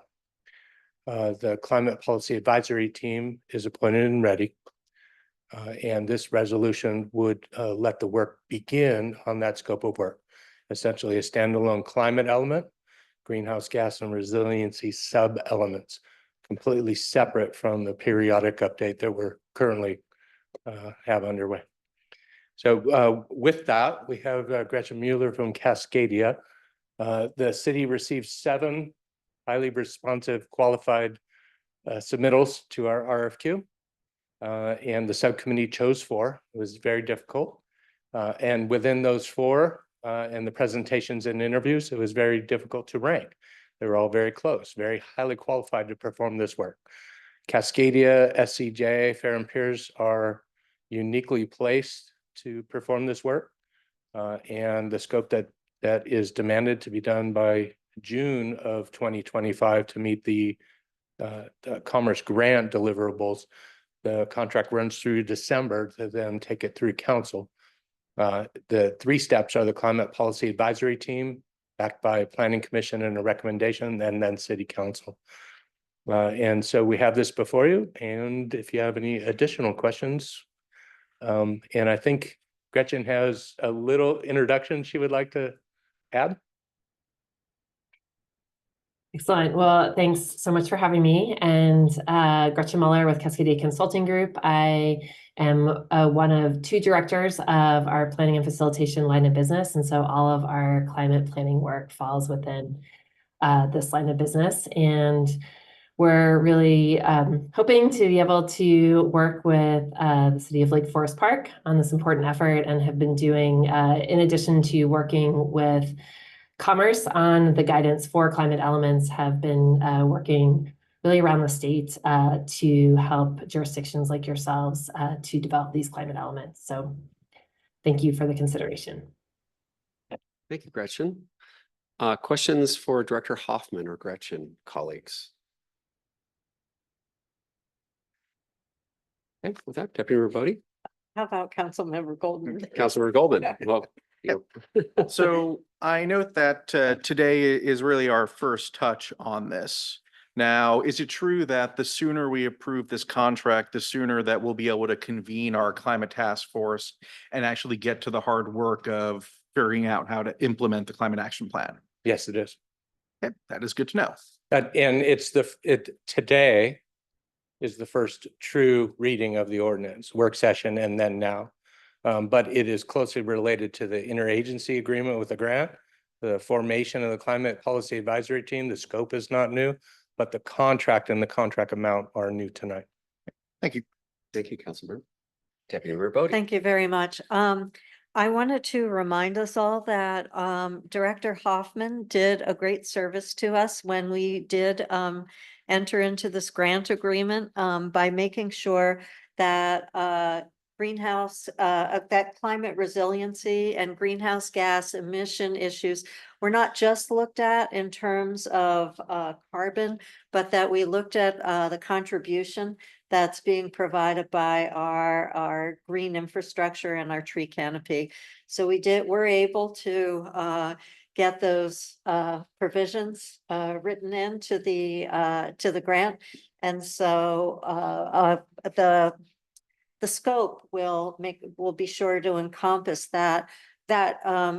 The Climate Policy Advisory Team is appointed and ready. And this resolution would let the work begin on that scope of work. Essentially a standalone climate element, greenhouse gas and resiliency sub-elements, completely separate from the periodic update that we're currently have underway. So with that, we have Gretchen Mueller from Cascadia. The city received 7 highly responsive qualified submittals to our RFQ. And the subcommittee chose 4. It was very difficult. And within those 4 and the presentations and interviews, it was very difficult to rank. They were all very close, very highly qualified to perform this work. Cascadia, SCJ, Fair and Peers are uniquely placed to perform this work. And the scope that is demanded to be done by June of 2025 to meet the Commerce grant deliverables. The contract runs through December to then take it through council. The 3 steps are the Climate Policy Advisory Team, backed by Planning Commission and a recommendation, and then City Council. And so we have this before you, and if you have any additional questions, and I think Gretchen has a little introduction she would like to add. Excellent. Well, thanks so much for having me. And Gretchen Muller with Cascadia Consulting Group. I am one of 2 directors of our planning and facilitation line of business. And so all of our climate planning work falls within this line of business. And we're really hoping to be able to work with the City of Lake Forest Park on this important effort, and have been doing, in addition to working with Commerce on the guidance for climate elements, have been working really around the state to help jurisdictions like yourselves to develop these climate elements. So thank you for the consideration. Thank you, Gretchen. Questions for Director Hoffman or Gretchen, colleagues? Okay, with that, Deputy Mayor Bodie, How about Councilmember Golden? Councilmember Goldman. Well, So I note that today is really our first touch on this. Now, is it true that the sooner we approve this contract, the sooner that we'll be able to convene our climate task force and actually get to the hard work of figuring out how to implement the climate action plan? Yes, it is. Okay, that is good to know. And it's today is the first true reading of the ordinance, work session, and then now. But it is closely related to the interagency agreement with the grant, the formation of the Climate Policy Advisory Team. The scope is not new, but the contract and the contract amount are new tonight. Thank you. Thank you, Councilmember. Deputy Mayor Bodie. Thank you very much. I wanted to remind us all that Director Hoffman did a great service to us when we did enter into this grant agreement by making sure that that climate resiliency and greenhouse gas emission issues were not just looked at in terms of carbon, but that we looked at the contribution that's being provided by our green infrastructure and our tree canopy. So we're able to get those provisions written into the grant. And so the scope will be sure to encompass that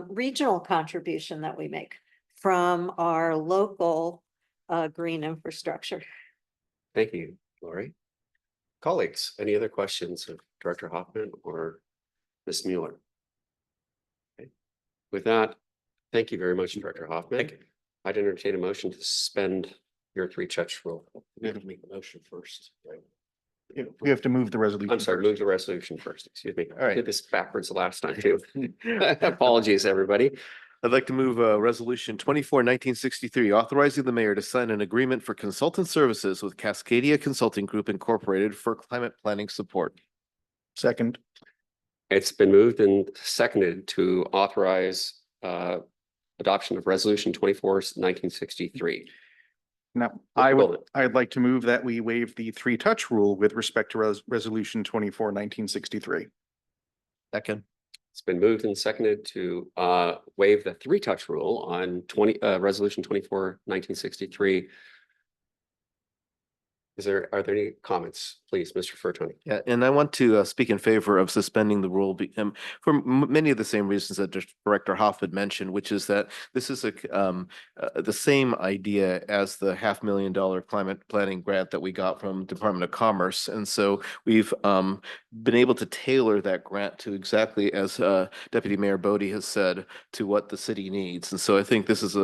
regional contribution that we make from our local green infrastructure. Thank you, Lori. Colleagues, any other questions of Director Hoffman or Ms. Mueller? Okay. With that, thank you very much, Director Hoffman. I'd entertain a motion to suspend your 3-touch rule. We have to make the motion first, right? We have to move the resolution. I'm sorry, first. move the resolution first. Excuse me. All right. I did this backwards the last time too. Apologies, everybody. I'd like to move resolution 1963, authorizing the mayor to sign an agreement for consultant services with Cascadia Consulting Group Incorporated for climate planning support. Second. It's been moved and seconded to authorize adoption of resolution 1963. Now, I'd like to move that we waive the 3-touch rule with respect to resolution 1963. Second. It's been moved and seconded to waive the 3-touch rule on resolution 1963. Are there any comments, please, Mr. Furtoni? Yeah, and I want to speak in favor of suspending the rule for many of the same reasons that Director Hoffman mentioned, which is that this is the same idea as the $500,000 climate planning grant that we got from Department of Commerce. And so we've been able to tailor that grant to exactly, as Deputy Mayor Bodie has said, to what the city needs. And so I think this is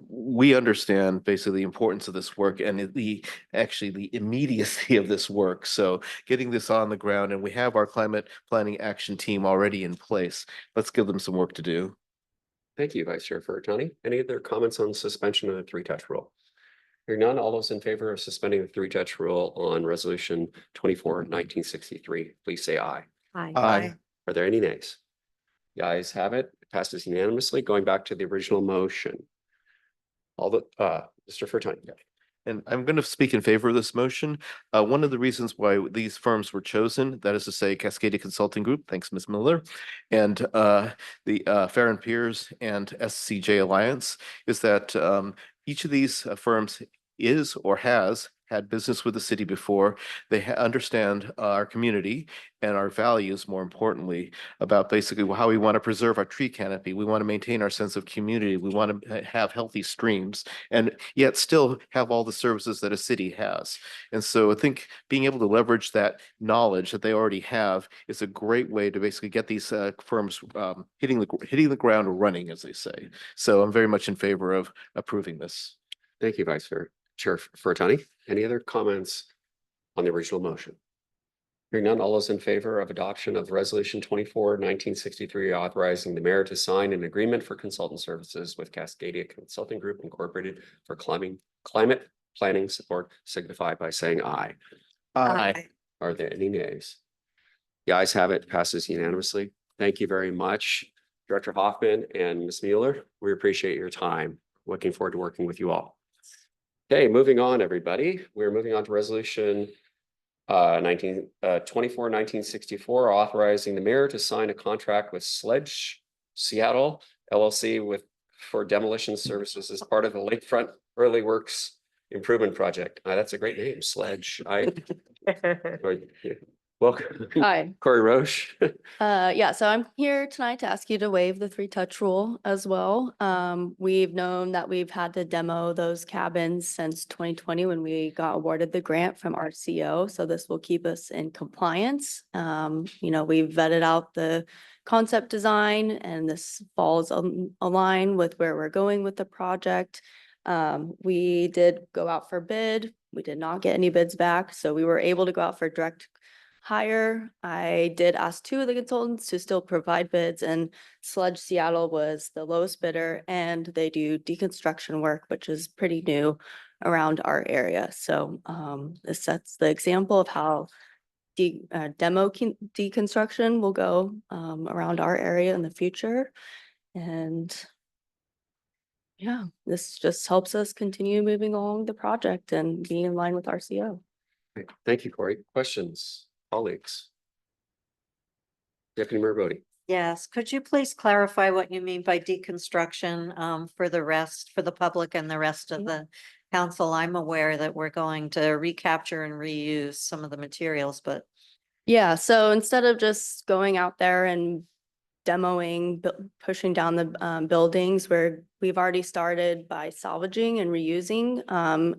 we understand basically the importance of this work and the immediacy of this work. So getting this on the ground, and we have our climate planning action team already in place. Let's give them some work to do. Thank you, Vice Chair Furtoni. Any other comments on suspension of the 3-touch rule? Hearing none, all those in favor of suspending the 3-touch rule on resolution 1963, please say aye. Aye. Are there any nays? The ayes have it. It passes unanimously. Going back to the original motion. All the, Mr. Fertani. And I'm going to speak in favor of this motion. One of the reasons why these firms were chosen, that is to say Cascadia Consulting Group, thanks, Ms. Miller, and the Fair and Peers and SCJ Alliance, is that each of these firms is or has had business with the city before. They understand our community and our values, more importantly, about basically how we want to preserve our tree canopy. We want to maintain our sense of community. We want to have healthy streams and yet still have all the services that a city has. And so I think being able to leverage that knowledge that they already have is a great way to basically get these firms hitting the ground running, as they say. So I'm very much in favor of approving this. Thank you, Chair Fertani. Any other comments on the original motion? Hearing none, all those in favor of adoption of Resolution 24-1963, authorizing the mayor to sign an agreement for consultant services with Cascadia Consulting Group Incorporated for climate planning support, signify by saying aye. Aye. Are there any nays? The ayes have it, passes unanimously. Thank you very much, Director Hoffman and Ms. Mueller. We appreciate your time. Looking forward to working with you all. Okay, moving on, everybody. We're moving on to Resolution 1964, authorizing the mayor to sign a contract with Sledge Seattle LLC for demolition services as part of the Lakefront Early Works Improvement Project. That's a great name, Sledge. Welcome. Hi. Corey Roche. Yeah, so I'm here tonight to ask you to waive the 3-touch rule as well. We've known that we've had to demo those cabins since 2020 when we got awarded the grant from RCO. So this will keep us in compliance. We've vetted out the concept design and this falls align with where we're going with the project. We did go out for bid. We did not get any bids back. So we were able to go out for direct hire. I did ask 2 of the consultants to still provide bids, and Sledge Seattle was the lowest bidder, and they do deconstruction work, which is pretty new around our area. So this sets the example of how demo deconstruction will go around our area in the future. And yeah, this just helps us continue moving along the project and being in line with RCO. Thank you, Corey. Questions? Colleagues. Deputy Mayor Bodie. Yes, could you please clarify what you mean by deconstruction for the public and the rest of the council? I'm aware that we're going to recapture and reuse some of the materials, but. Yeah, so instead of just going out there and demoing, pushing down the buildings, where we've already started by salvaging and reusing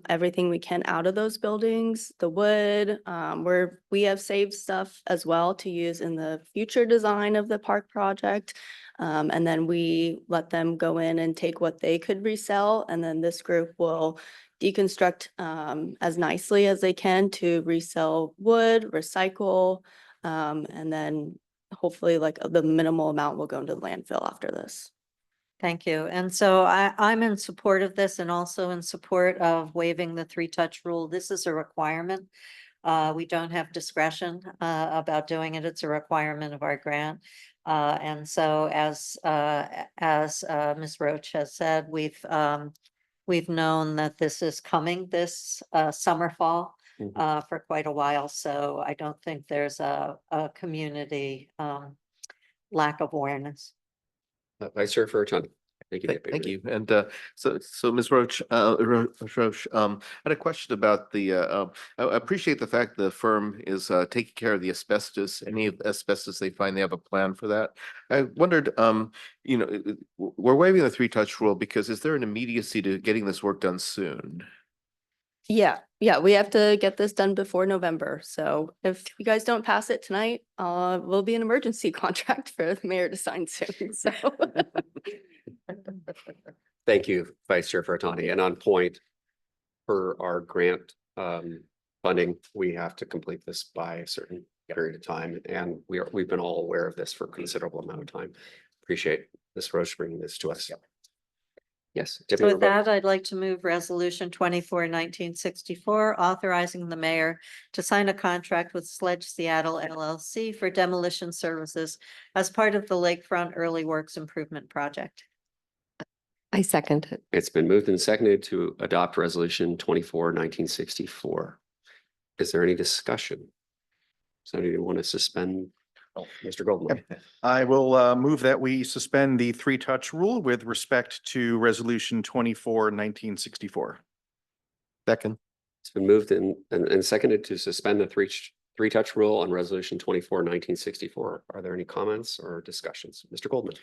everything we can out of those buildings, the wood, where we have saved stuff as well to use in the future design of the park project. And then we let them go in and take what they could resell. And then this group will deconstruct as nicely as they can to resell wood, recycle, and then hopefully like the minimal amount will go into the landfill after this. Thank you. And so I'm in support of this and also in support of waiving the 3-touch rule. This is a requirement. We don't have discretion about doing it. It's a requirement of our grant. And so as Ms. Roach has said, we've known that this is coming this summer, fall. For quite a while, so I don't think there's a community lack of awareness. Vice Chair Fertani. Thank you. Thank you. And so Ms. Roach, I had a question about I appreciate the fact the firm is taking care of the asbestos, any asbestos they find. They have a plan for that. I wondered, we're waiving the 3-touch rule because is there an immediacy to getting this work done soon? Yeah, we have to get this done before November. So if you guys don't pass it tonight, will be an emergency contract for the mayor to sign soon. So Thank you, Vice Chair Fertani. And on point for our grant funding, we have to complete this by a certain period of time. And we've been all aware of this for a considerable amount of time. Appreciate Ms. Roche bringing this to us. Yes. So with that, I'd like to move Resolution 24-1964, authorizing the mayor to sign a contract with Sledge Seattle LLC for demolition services as part of the Lakefront Early Works Improvement Project. I second it. It's been moved and seconded to adopt resolution 24-1964. Is there any discussion? Somebody want to suspend? Oh, Mr. Goldman. I will move that we suspend the three-touch rule with respect to resolution 24-1964. Second. It's been moved and seconded to suspend the three-touch rule on resolution 24-1964. Are there any comments or discussions? Mr. Goldman.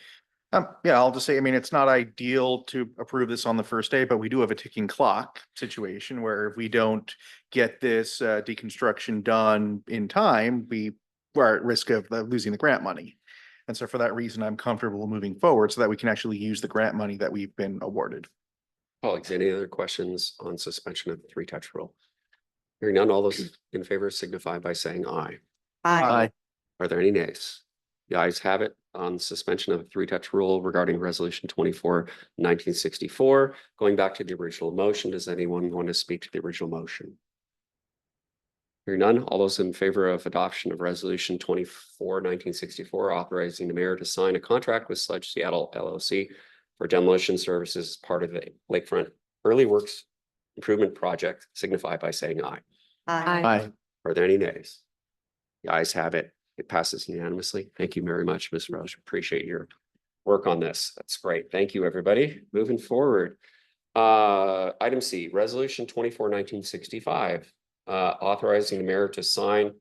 Yeah, I'll just say, I mean, it's not ideal to approve this on the first day, but we do have a ticking clock situation where if we don't get this deconstruction done in time, we're at risk of losing the grant money. And so for that reason, I'm comfortable moving forward so that we can actually use the grant money that we've been awarded. Colleagues, any other questions on suspension of the three-touch rule? Hearing none, all those in favor signify by saying aye. Aye. Are there any nays? The ayes have it on suspension of the three-touch rule regarding resolution 24-1964. Going back to the original motion, does anyone want to speak to the original motion? Hearing none, all those in favor of adoption of resolution 24-1964, authorizing the mayor to sign a contract with Sledge Seattle LLC for demolition services as part of the Lakefront Early Works Improvement Project, signify by saying aye. Aye. Are there any nays? The ayes have it. It passes unanimously. Thank you very much, Ms. Rodger. Appreciate your work on this. That's great. Thank you, everybody. Moving forward. Item C, resolution 24-1965, authorizing the mayor to sign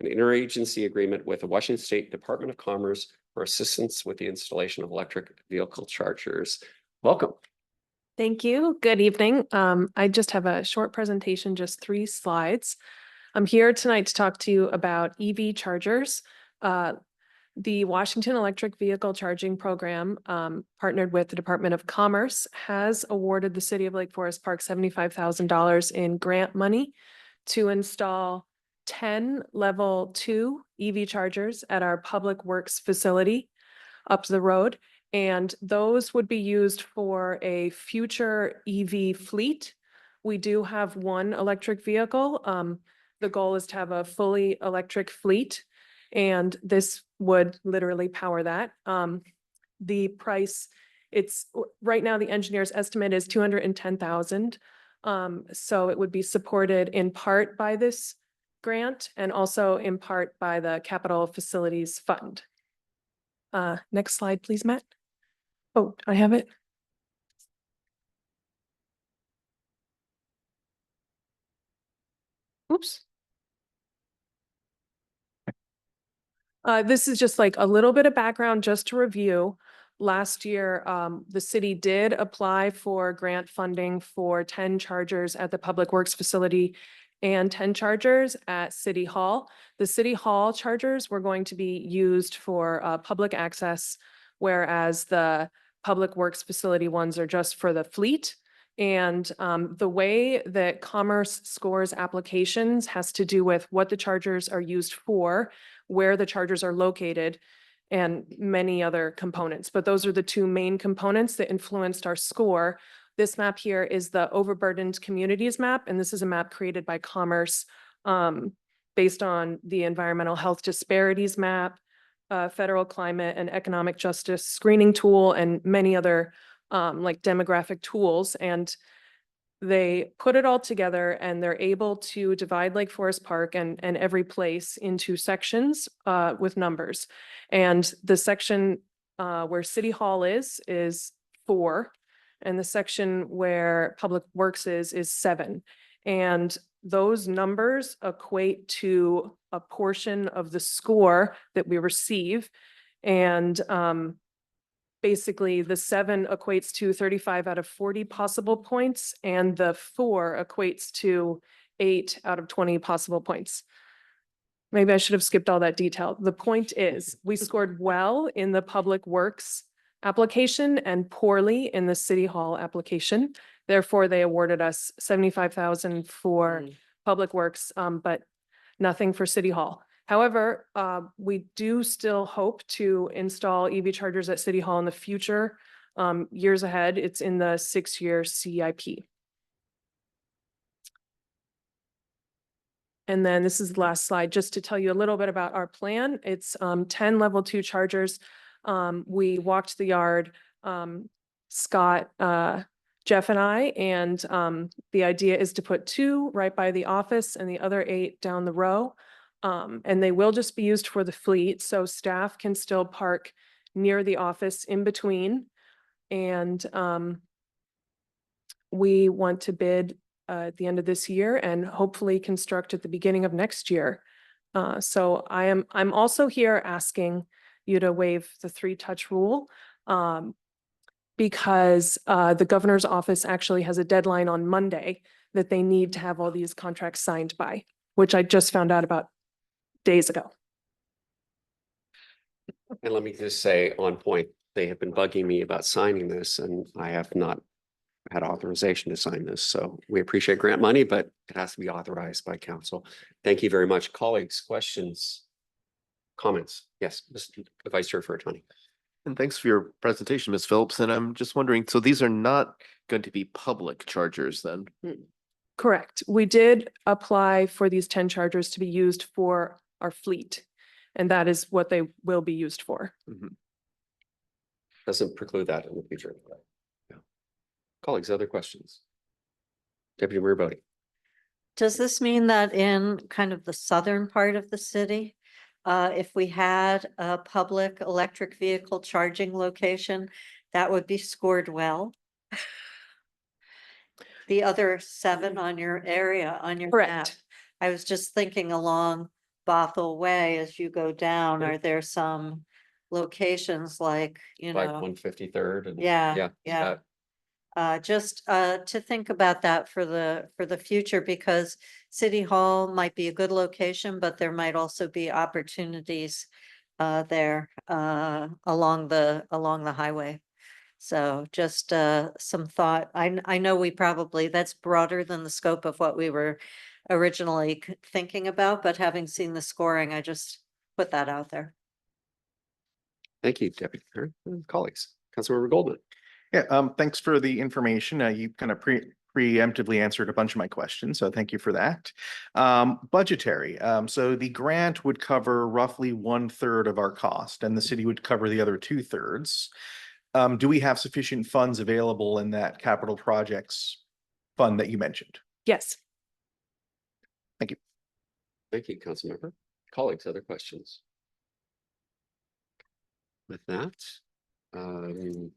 an interagency agreement with the Washington State Department of Commerce for assistance with the installation of electric vehicle chargers. Welcome. Thank you. Good evening. I just have a short presentation, just 3 slides. I'm here tonight to talk to you about EV chargers. The Washington Electric Vehicle Charging Program, partnered with the Department of Commerce, has awarded the city of Lake Forest Park $75,000 in grant money to install 10 level 2 EV chargers at our public works facility up the road. And those would be used for a future EV fleet. We do have 1 electric vehicle. The goal is to have a fully electric fleet, and this would literally power that. The price, right now the engineer's estimate is $210,000. So it would be supported in part by this grant and also in part by the Capital Facilities Fund. Next slide, please, Matt. Oh, I have it. Oops. This is just like a little bit of background just to review. Last year, the city did apply for grant funding for 10 chargers at the Public Works facility and 10 chargers at City Hall. The City Hall chargers were going to be used for public access, whereas the Public Works facility ones are just for the fleet. And the way that Commerce scores applications has to do with what the chargers are used for, where the chargers are located, and many other components. But those are the 2 main components that influenced our score. This map here is the overburdened communities map, and this is a map created by Commerce based on the environmental health disparities map, federal climate and economic justice screening tool, and many other like demographic tools. And they put it all together and they're able to divide Lake Forest Park and every place into sections with numbers. And the section where City Hall is 4, and the section where Public Works is 7. And those numbers equate to a portion of the score that we receive. And basically the 7 equates to 35 out of 40 possible points, and the 4 equates to 8 out of 20 possible points. Maybe I should have skipped all that detail. The point is, we scored well in the Public Works application and poorly in the City Hall application. Therefore, they awarded us $75,000 for Public Works, but nothing for City Hall. However, we do still hope to install EV chargers at City Hall in the future, years ahead. It's in the 6-year CIP. And then this is the last slide, just to tell you a little bit about our plan. It's 10 level 2 chargers. We walked the yard Scott, Jeff and I, and the idea is to put 2 right by the office and the other 8 down the row. And they will just be used for the fleet, so staff can still park near the office in between. And we want to bid at the end of this year and hopefully construct at the beginning of next year. So I'm also here asking you to waive the 3-touch rule. Because the governor's office actually has a deadline on Monday that they need to have all these contracts signed by, which I just found out about days ago. And let me just say on point, they have been bugging me about signing this and I have not had authorization to sign this. So we appreciate grant money, but it has to be authorized by council. Thank you very much. Colleagues, questions, comments? Yes, Mr. Vice Chair Furtani. And thanks for your presentation, Ms. Phillips. And I'm just wondering, so these are not going to be public chargers then? Correct. We did apply for these 10 chargers to be used for our fleet, and that is what they will be used for. Doesn't preclude that in the future. Yeah. Colleagues, other questions? Deputy Mayor Bodie. Does this mean that in kind of the southern part of the city, if we had a public electric vehicle charging location, that would be scored well? The other 7 on your area, on your map. Correct. I was just thinking along Bothell Way as you go down, are there some locations like, you Like know? 153rd and. Yeah. Just to think about that for the future, because City Hall might be a good location, but there might also be opportunities there along the highway. So just some thought. I know we probably, that's broader than the scope of what we were originally thinking about, but having seen the scoring, I just put that out there. Thank you, Deputy Mayor. Colleagues, Councilmember Goldman. Yeah, thanks for the information. You kind of preemptively answered a bunch of my questions, so thank you for that. Budgetary, so the grant would cover roughly 1/3 of our cost and the city would cover the other 2/3. Do we have sufficient funds available in that capital projects fund that you mentioned? Yes. Thank you, Councilmember. Colleagues, other questions? With that, I'm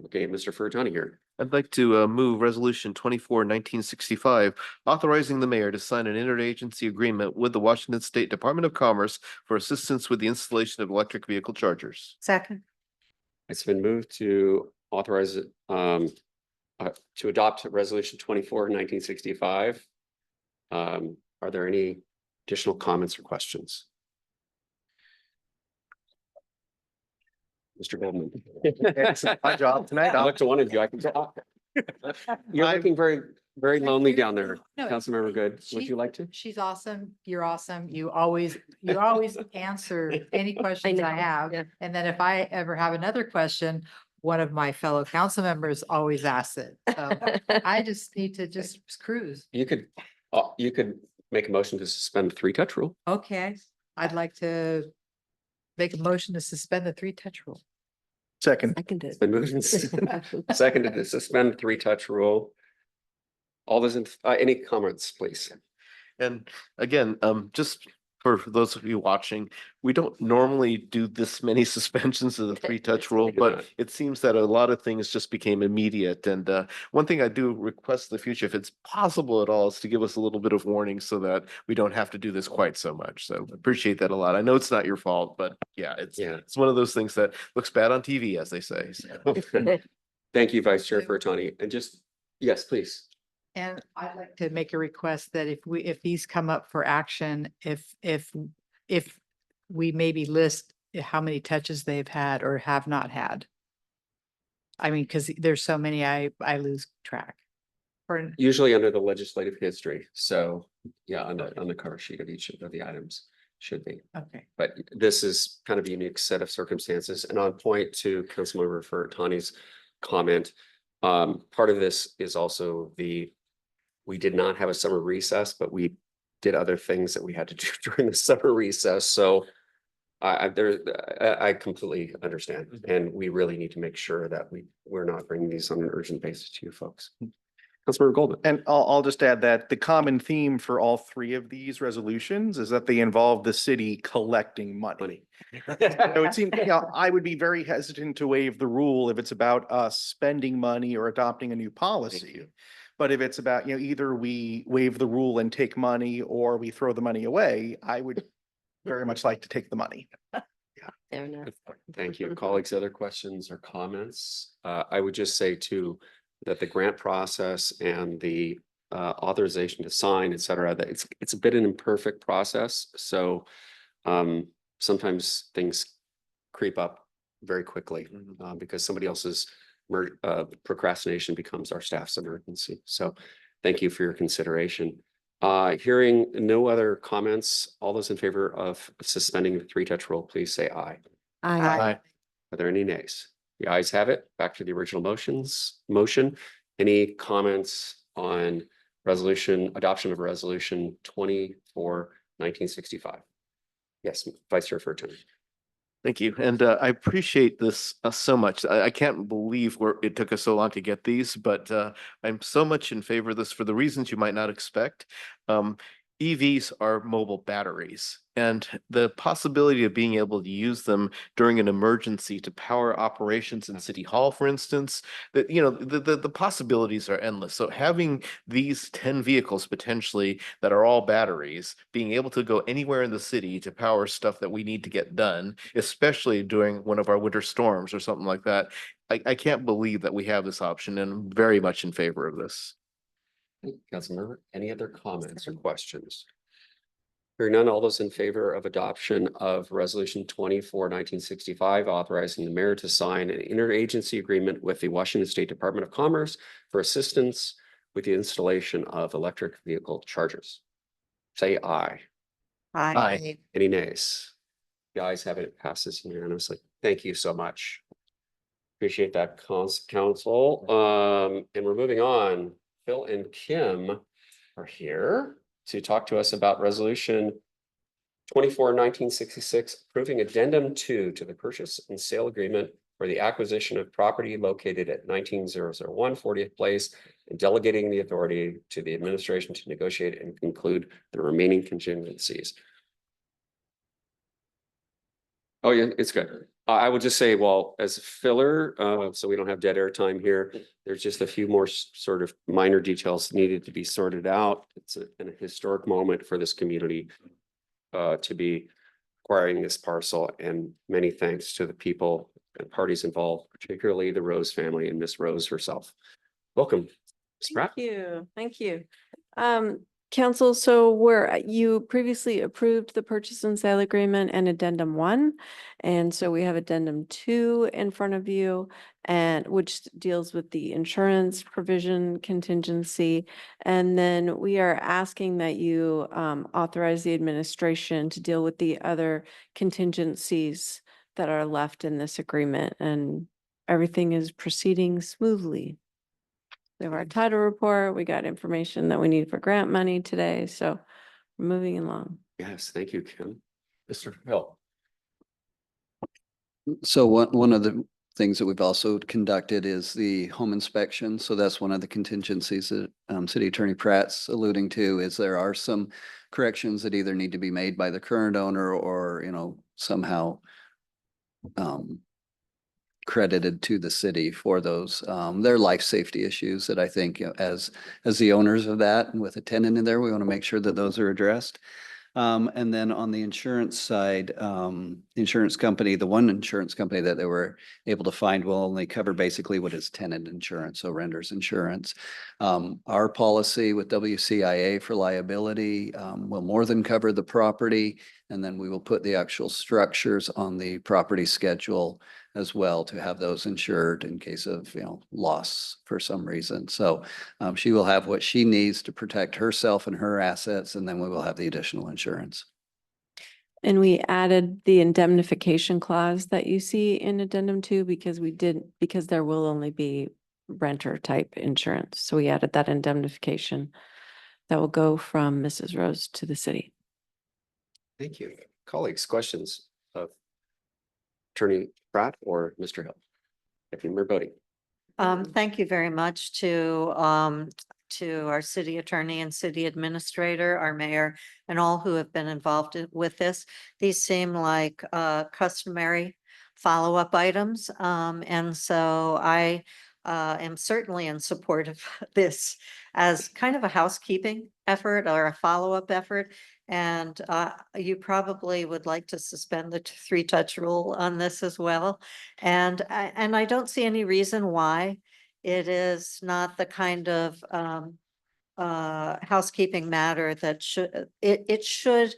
looking at Mr. Furtani here. I'd like to move Resolution 24/1965, authorizing the mayor to sign an interagency agreement with the Washington State Department of Commerce for assistance with the installation of electric vehicle chargers. Second. It's been moved to authorize it to adopt Resolution 24/1965. Are there any additional comments or questions? Mr. Goldman. It's my job tonight. I look to one of you, I can talk. You're looking very, very lonely down there, No, Councilmember Good. Would you like to? She's awesome. You're awesome. You always answer any questions I have. yeah. And then if I ever have another question, one of my fellow council members always asks it. So I just need to just cruise. You could make a motion to suspend the 3-touch rule. Okay, I'd like to make a motion to suspend the 3-touch rule. Second. It's been moved and seconded to suspend 3-touch rule. All those in, any comments, please? And again, just for those of you watching, we don't normally do this many suspensions of the 3-touch rule, We do but not. it seems that a lot of things just became immediate. And one thing I do request in the future, if it's possible at all, is to give us a little bit of warning so that we don't have to do this quite so much. So appreciate that a lot. I know it's not your fault, but yeah, it's one of those things that looks bad on TV, as they say. So. Thank you, Vice Chair Furtani. And just, yes, please. And I'd like to make a request that if these come up for action, if we maybe list how many touches they've had or have not had. I mean, because there's so many, I lose track. Usually under the legislative history. So yeah, on the cover sheet of each of the items should be. Okay. But this is kind of a unique set of circumstances. And on point to Councilmember Furtani's comment, part of this is also we did not have a summer recess, but we did other things that we had to do during the summer recess. So I completely understand, and we really need to make sure that we're not bringing these on an urgent basis to you folks. Councilmember Goldman. And I'll just add that the common theme for all three of these resolutions is that they involve the city collecting money. So it seems, I would be very hesitant to waive the rule if it's about us spending money or adopting a new policy. But if it's about, either we waive the rule and take money or we throw the money away, I would very much like to take the money. Fair enough. Thank you. Colleagues, other questions or comments? I would just say too, that the grant process and the authorization to sign, et cetera, that it's a bit an imperfect process. So sometimes things creep up very quickly because somebody else's procrastination becomes our staff's emergency. So thank you for your consideration. Hearing no other comments, all those in favor of suspending the three-touch rule, please say aye. Aye. Are there any nays? The ayes have it. Back to the original motion. Any comments on adoption of resolution 24/1965? Yes, Vice Chair Furton. Thank you. And I appreciate this so much. I can't believe it took us so long to get these, but I'm so much in favor of this for the reasons you might not expect. EVs are mobile batteries, and the possibility of being able to use them during an emergency to power operations in City Hall, for instance, that the possibilities are endless. So having these 10 vehicles potentially that are all batteries, being able to go anywhere in the city to power stuff that we need to get done, especially during one of our winter storms or something like that, I can't believe that we have this option, and I'm very much in favor of this. Councilmember, any other comments or questions? Hearing none, all those in favor of adoption of resolution 24/1965, authorizing the mayor to sign an interagency agreement with the Washington State Department of Commerce for assistance with the installation of electric vehicle chargers. Say aye. Aye. Any nays? The ayes have it. It passes unanimously. Thank you so much. Appreciate that, council. And we're moving on. Phil and Kim are here to talk to us about resolution 24/1966, approving addendum 2 to the purchase and sale agreement for the acquisition of property located at 19001 40th Place and delegating the authority to the administration to negotiate and conclude the remaining contingencies. Oh, yeah, it's good. I would just say, well, as a filler, so we don't have dead air time here, there's just a few more sort of minor details needed to be sorted out. It's a historic moment for this community to be acquiring this parcel, and many thanks to the people and parties involved, particularly the Rose family and Miss Rose herself. Welcome, Ms. Pratt. Thank you. Council, so you previously approved the purchase and sale agreement and addendum 1. And so we have addendum 2 in front of you, and which deals with the insurance provision contingency. And then we are asking that you authorize the administration to deal with the other contingencies that are left in this agreement, and everything is proceeding smoothly. We have our title report. We got information that we need for grant money today. So we're moving along. Yes, thank you, Kim. Mr. Hill. So one of the things that we've also conducted is the home inspection. So that's one of the contingencies that City Attorney Pratt's alluding to, is there are some corrections that either need to be made by the current owner or, somehow credited to the city for those. They're life safety issues that I think, as the owners of that and with a tenant in there, we want to make sure that those are addressed. And then on the insurance side, the insurance company, the one insurance company that they were able to find will only cover basically what is tenant insurance, so renters insurance. Our policy with WCIA for liability will more than cover the property, and then we will put the actual structures on the property schedule as well to have those insured in case of, loss for some reason. So she will have what she needs to protect herself and her assets, and then we will have the additional insurance. And we added the indemnification clause that you see in addendum 2 because there will only be renter type insurance. So we added that indemnification that will go from Mrs. Rose to the city. Thank you. Colleagues, questions? of Attorney Pratt or Mr. Hill. Deputy Mayor Bodie. Thank you very much to our city attorney and city administrator, our mayor, and all who have been involved with this. These seem like customary follow-up items. And so I am certainly in support of this as kind of a housekeeping effort or a follow-up effort. And you probably would like to suspend the three-touch rule on this as well. And I don't see any reason why it is not the kind of housekeeping matter that it should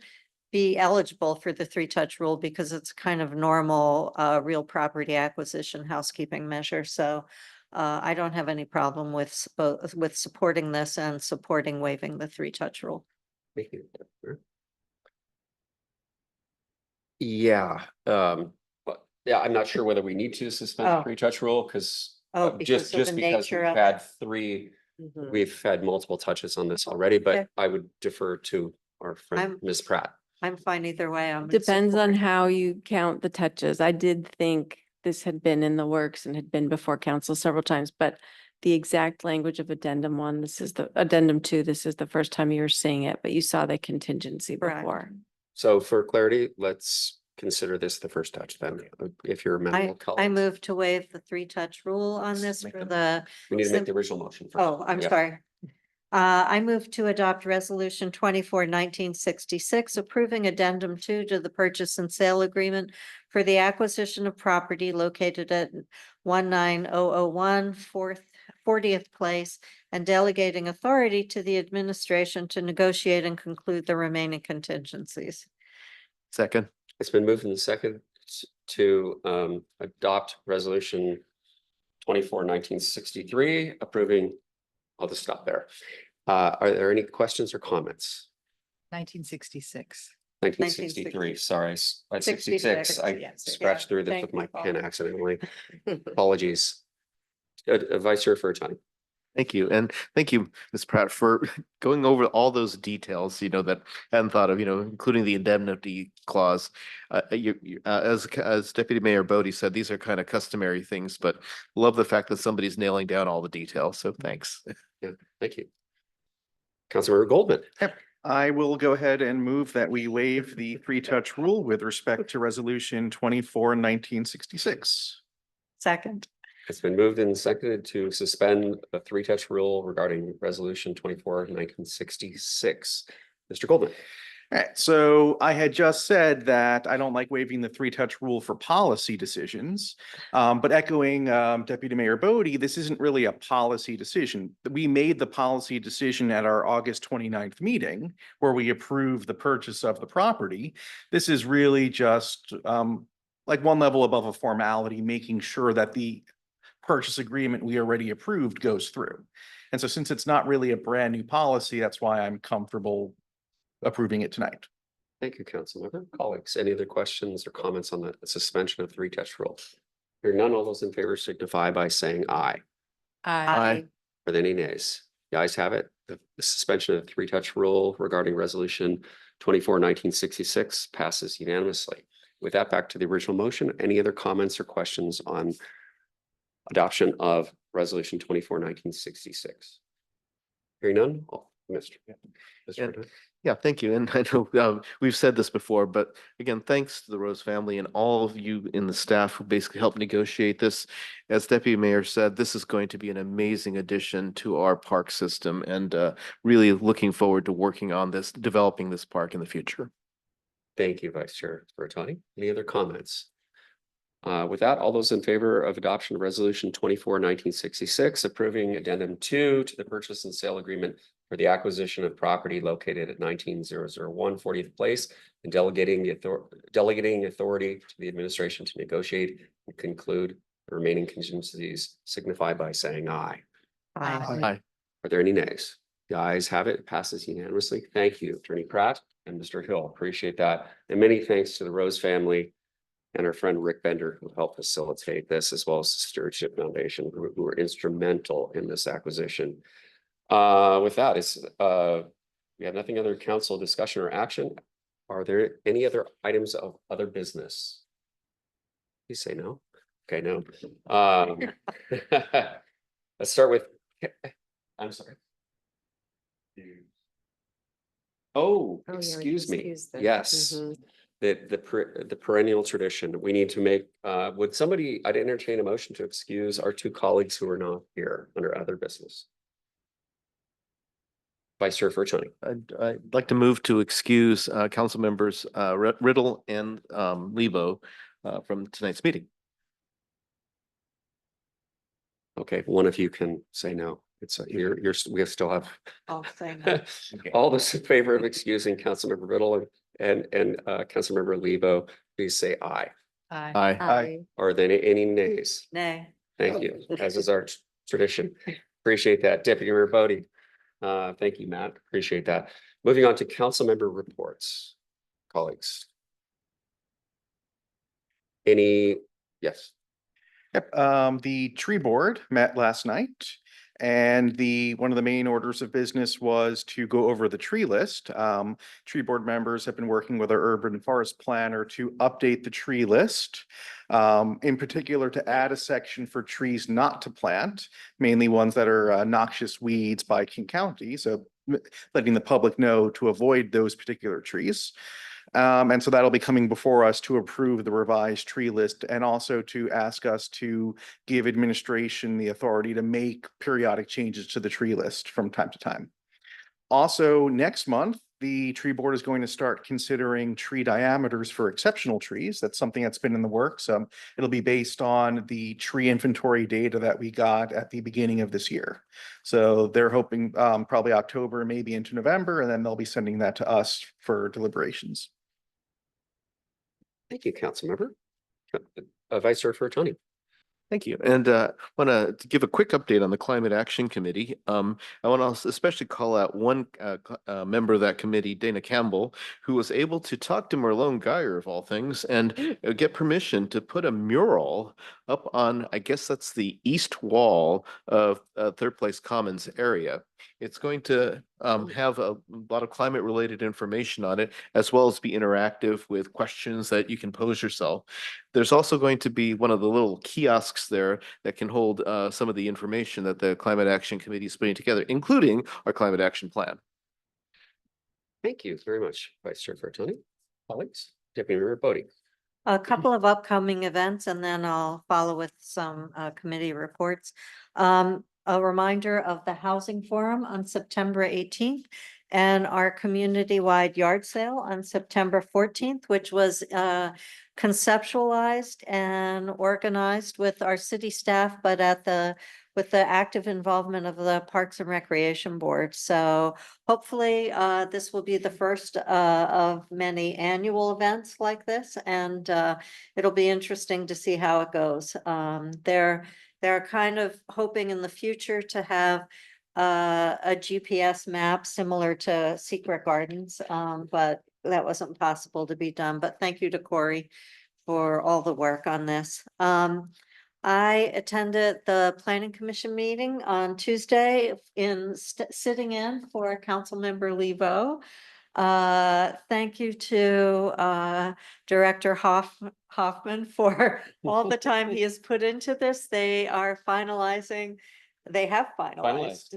be eligible for the three-touch rule because it's kind of normal real property acquisition housekeeping measure. So I don't have any problem with supporting this and supporting waiving the three-touch rule. Thank you. Yeah, but yeah, I'm not sure whether we need to suspend the Oh. three-touch rule because Because just of the because we've nature of had it. three, Mhm. we've had multiple touches on this already, but Okay. I would defer to our friend, Ms. Pratt. I'm fine either way. I'm in Depends on support. how you count the touches. I did think this had been in the works and had been before council several times, but the exact language of addendum 1, this is the addendum 2, this is the first time you were seeing it, but you saw the contingency Correct. before. So for clarity, let's consider this the first touch then, if you're amenable. I colleagues. move to waive the three-touch rule on this Make for them- the. We need to make sim- the original motion first. Oh, I'm Yeah. sorry. I move to adopt resolution 24/1966, approving addendum 2 to the purchase and sale agreement for the acquisition of property located at 19001 40th Place and delegating authority to the administration to negotiate and conclude the remaining contingencies. Second. It's been moved in the second to adopt resolution 24/1963, approving. I'll just stop there. Are there any questions or comments? 1966. 1963, sorry, at 66, I yes, scratched yeah. through this Thank with my you, Paul. pen accidentally. Apologies. Vice Chair Furtoni. Thank you. And thank you, Ms. Pratt, for going over all those details, that I hadn't thought of, including the indemnity clause. As Deputy Mayor Bodie said, these are kind of customary things, but love the fact that somebody's nailing down all the details. So thanks. Yeah, thank you. Councilmember Goldman. I will go ahead and move that we waive the three-touch rule with respect to resolution 24/1966. Second. It's been moved and seconded to suspend the three-touch rule regarding resolution 24/1966. Mr. Goldman. All right, so I had just said that I don't like waiving the three-touch rule for policy decisions. But echoing Deputy Mayor Bodie, this isn't really a policy decision. We made the policy decision at our August 29th meeting where we approved the purchase of the property. This is really just like one level above a formality, making sure that the purchase agreement we already approved goes through. And so since it's not really a brand new policy, that's why I'm comfortable approving it tonight. Thank you, Councilmember. Colleagues, any other questions or comments on the suspension of three-touch rule? Hearing none, all those in favor signify by saying aye. Aye. Are there any nays? The ayes have it. The suspension of the three-touch rule regarding resolution 24/1966 passes unanimously. With that, back to the original motion. Any other comments or questions on adoption of resolution 24/1966? Hearing none, Mr. And- Yeah, thank you. And I know we've said this before, but again, thanks to the Rose family and all of you in the staff who basically helped negotiate this. As Deputy Mayor said, this is going to be an amazing addition to our park system and really looking forward to working on this, developing this park in the future. Thank you, Vice Chair Bertoni. Any other comments? With that, all those in favor of adoption of resolution 24/1966, approving addendum 2 to the purchase and sale agreement for the acquisition of property located at 19001 40th Place and delegating authority to the administration to negotiate and conclude the remaining contingencies, signify by saying aye. Aye. Are there any nays? The ayes have it. It passes unanimously. Thank you, Attorney Pratt and Mr. Hill. Appreciate that. And many thanks to the Rose family and our friend Rick Bender, who helped facilitate this, as well as the Stewardship Foundation, who were instrumental in this acquisition. With that, we have nothing other council discussion or action. Are there any other items of other business? You say no? Okay, no. Let's start with, I'm sorry. Oh, yeah, we excuse me. excuse the- Yes. Mhm. The perennial tradition. We need to make, would somebody, I'd entertain a motion to excuse our two colleagues who are not here under other business. Vice Chair Furtoni. I'd like to move to excuse council members Riddle and Lebo from tonight's meeting. Okay, one of you can say no. It's, we still have. I'll say no. All those in favor of excusing Councilmember Riddle and Councilmember Lebo, please say aye. Aye. Aye. Are there any nays? Nay. Thank you, as is our tradition. Appreciate that. Deputy Mayor Bodie. Thank you, Matt. Appreciate that. Moving on to Councilmember reports. Colleagues. Any, yes. Yep, the tree board met last night. And one of the main orders of business was to go over the tree list. Tree board members have been working with our urban forest planner to update the tree list. In particular, to add a section for trees not to plant, mainly ones that are noxious weeds by King County. So letting the public know to avoid those particular trees. And so that'll be coming before us to approve the revised tree list and also to ask us to give administration the authority to make periodic changes to the tree list from time to time. Also, next month, the tree board is going to start considering tree diameters for exceptional trees. That's something that's been in the works. It'll be based on the tree inventory data that we got at the beginning of this year. So they're hoping probably October, maybe into November, and then they'll be sending that to us for deliberations. Thank you, Councilmember. Vice Chair Furtoni. Thank you. And want to give a quick update on the Climate Action Committee. I want to especially call out one member of that committee, Dana Campbell, who was able to talk to Marlone Geyer of all things and get permission to put a mural up on, I guess that's the east wall of Third Place Commons area. It's going to have a lot of climate related information on it, as well as be interactive with questions that you can pose yourself. There's also going to be one of the little kiosks there that can hold some of the information that the Climate Action Committee is putting together, including our climate action plan. Thank you very much, Vice Chair Furtoni. Colleagues, Deputy Mayor Bodie. A couple of upcoming events and then I'll follow with some committee reports. A reminder of the Housing Forum on September 18th and our community-wide yard sale on September 14th, which was conceptualized and organized with our city staff, but with the active involvement of the Parks and Recreation Board. So hopefully this will be the first of many annual events like this, and it'll be interesting to see how it goes. They're kind of hoping in the future to have a GPS map similar to Secret Gardens, but that wasn't possible to be done. But thank you to Corey for all the work on this. I attended the Planning Commission meeting on Tuesday sitting in for Councilmember Lebo. Thank you to Director Hoffman for all the time he has put into this. They have finalized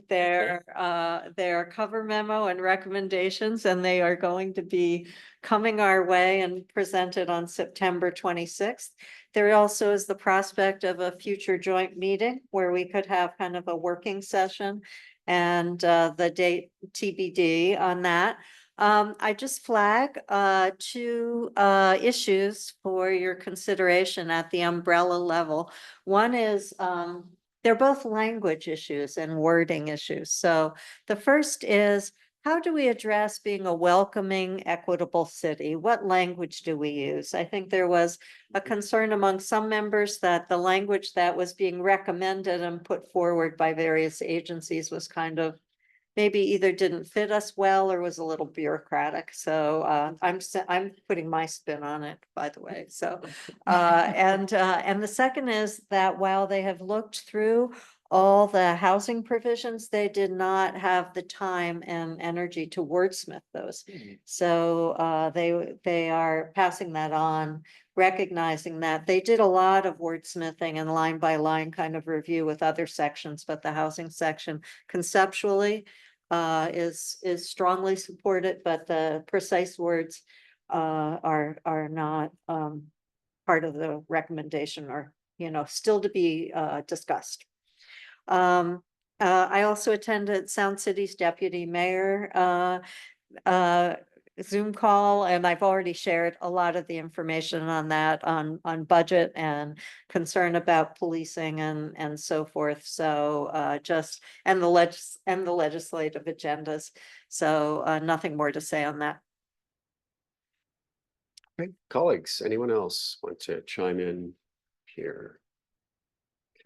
their cover memo and recommendations, and they are going to be coming our way and presented on September 26th. There also is the prospect of a future joint meeting where we could have kind of a working session, and the date TBD on that. I just flag two issues for your consideration at the umbrella level. One is they're both language issues and wording issues. So the first is, how do we address being a welcoming, equitable city? What language do we use? I think there was a concern among some members that the language that was being recommended and put forward by various agencies was kind of maybe either didn't fit us well or was a little bureaucratic. So I'm putting my spin on it, by the way. So and the second is that while they have looked through all the housing provisions, they did not have the time and energy to wordsmith those. So they are passing that on, recognizing that they did a lot of wordsmithing and line by line kind of review with other sections, but the housing section conceptually is strongly supported, but the precise words are not part of the recommendation, or still to be discussed. I also attended Sound City's deputy mayor Zoom call, and I've already shared a lot of the information on that, on budget and concern about policing and so forth. So and the legislative agendas. So nothing more to say on that. Okay, colleagues, anyone else want to chime in here?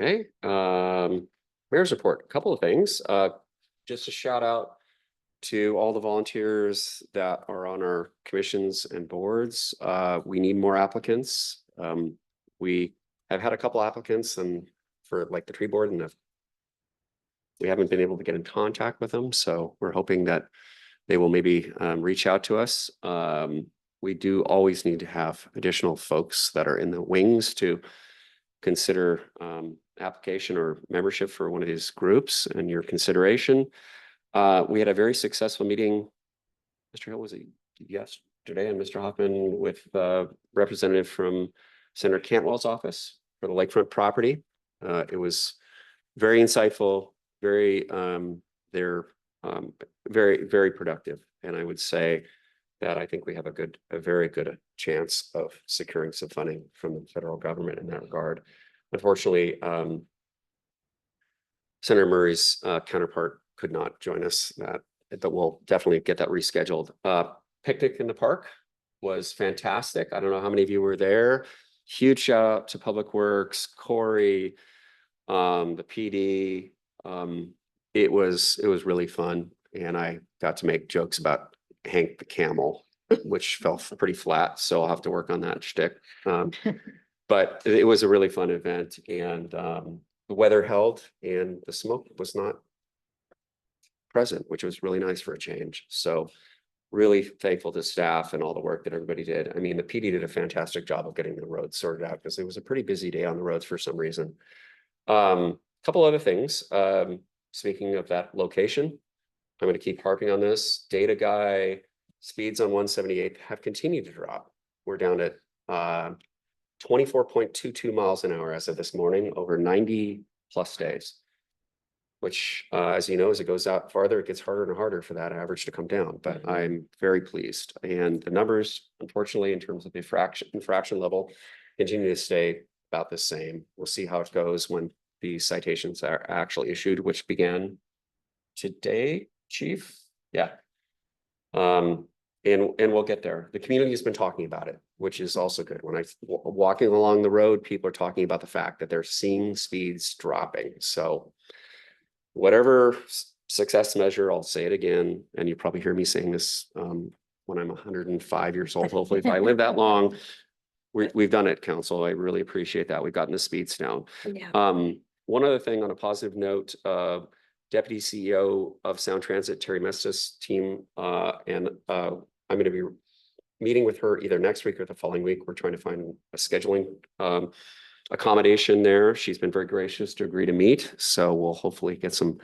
Okay, mayor's report, a couple of things. Just a shout out to all the volunteers that are on our commissions and boards. We need more applicants. We have had a couple applicants and for like the tree board, and we haven't been able to get in contact with them. So we're hoping that they will maybe reach out to us. We do always need to have additional folks that are in the wings to consider application or membership for one of these groups and your consideration. We had a very successful meeting. Mr. Hill, was it yesterday, and Mr. Hoffman with representative from Senator Cantwell's office for the Lakefront property. It was very insightful, very very productive, and I would say that I think we have a very good chance of securing some funding from the federal government in that regard. Unfortunately, Senator Murray's counterpart could not join us, but we'll definitely get that rescheduled. Picnic in the park was fantastic. I don't know how many of you were there. Huge shout out to Public Works, Corey, the PD. It was really fun, and I got to make jokes about Hank the camel, which fell pretty flat, so I'll have to work on that shtick. But it was a really fun event, and the weather held, and the smoke was not present, which was really nice for a change. So really thankful to staff and all the work that everybody did. I mean, the PD did a fantastic job of getting the roads sorted out because it was a pretty busy day on the roads for some reason. Couple other things. Speaking of that location, I'm going to keep harping on this. Data guy speeds on 178 have continued to drop. We're down at 24.22 miles an hour as of this morning, over 90 plus days, which as you know, as it goes out farther, it gets harder and harder for that average to come down, but I'm very pleased. And the numbers, unfortunately, in terms of the infraction level, continue to stay about the same. We'll see how it goes when the citations are actually issued, which began today, Chief. Yeah. And we'll get there. The community has been talking about it, which is also good. When walking along the road, people are talking about the fact that they're seeing speeds dropping. So whatever success measure, I'll say it again, and you probably hear me saying this when I'm 105 years old, hopefully if I live that long. We've done it, Council. I really appreciate that. We've gotten the speeds down. Yeah. One other thing on a positive note, Deputy CEO of Sound Transit, Terry Mestis team, and I'm going to be meeting with her either next week or the following week. We're trying to find a scheduling accommodation there. She's been very gracious to agree to meet. So we'll hopefully get some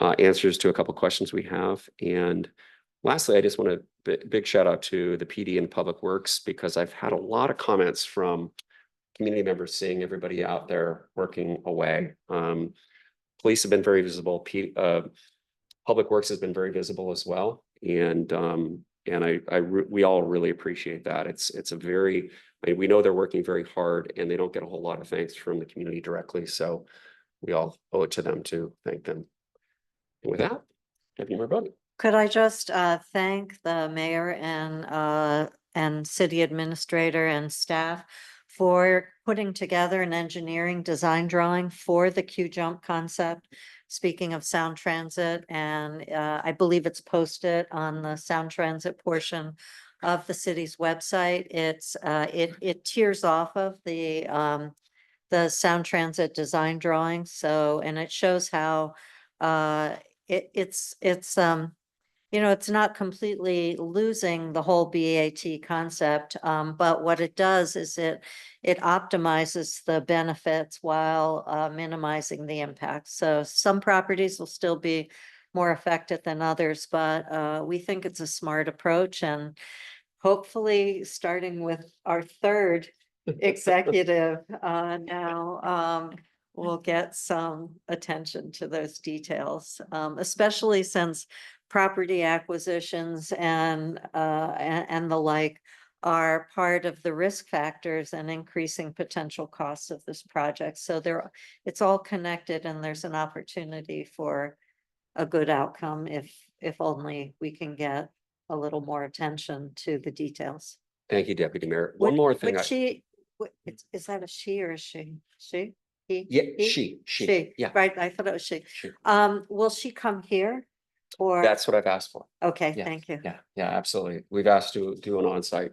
answers to a couple questions we have. And lastly, I just want to big shout out to the PD and Public Works, because I've had a lot of comments from community members seeing everybody out there working away. Police have been very visible. Public Works has been very visible as well. And we all really appreciate that. It's a very, we know they're working very hard, and they don't get a whole lot of thanks from the community directly. So we all owe it to them to thank them. And with that, Deputy Mayor Bowden. Could I just thank the mayor and city administrator and staff for putting together an engineering design drawing for the Q jump concept. Speaking of Sound Transit, and I believe it's posted on the Sound Transit portion of the city's website. It tears off of the the sound transit design drawing. So, and it shows how it's you know, it's not completely losing the whole BAT concept, but what it does is it optimizes the benefits while minimizing the impact. So some properties will still be more affected than others, but we think it's a smart approach, and hopefully starting with our third executive now, we'll get some attention to those details, especially since property acquisitions and the like are part of the risk factors and increasing potential costs of this project. So it's all connected, and there's an opportunity for a good outcome if only we can get a little more attention to the details. Thank you, Deputy Mayor. One more thing. Is that a she or a she? She? He? Yeah, He? she, yeah. Right, I thought it was she. She. Will she come here? Or? That's what I've asked for. Okay, Yeah, thank you. Yeah, absolutely. We've asked to do an on-site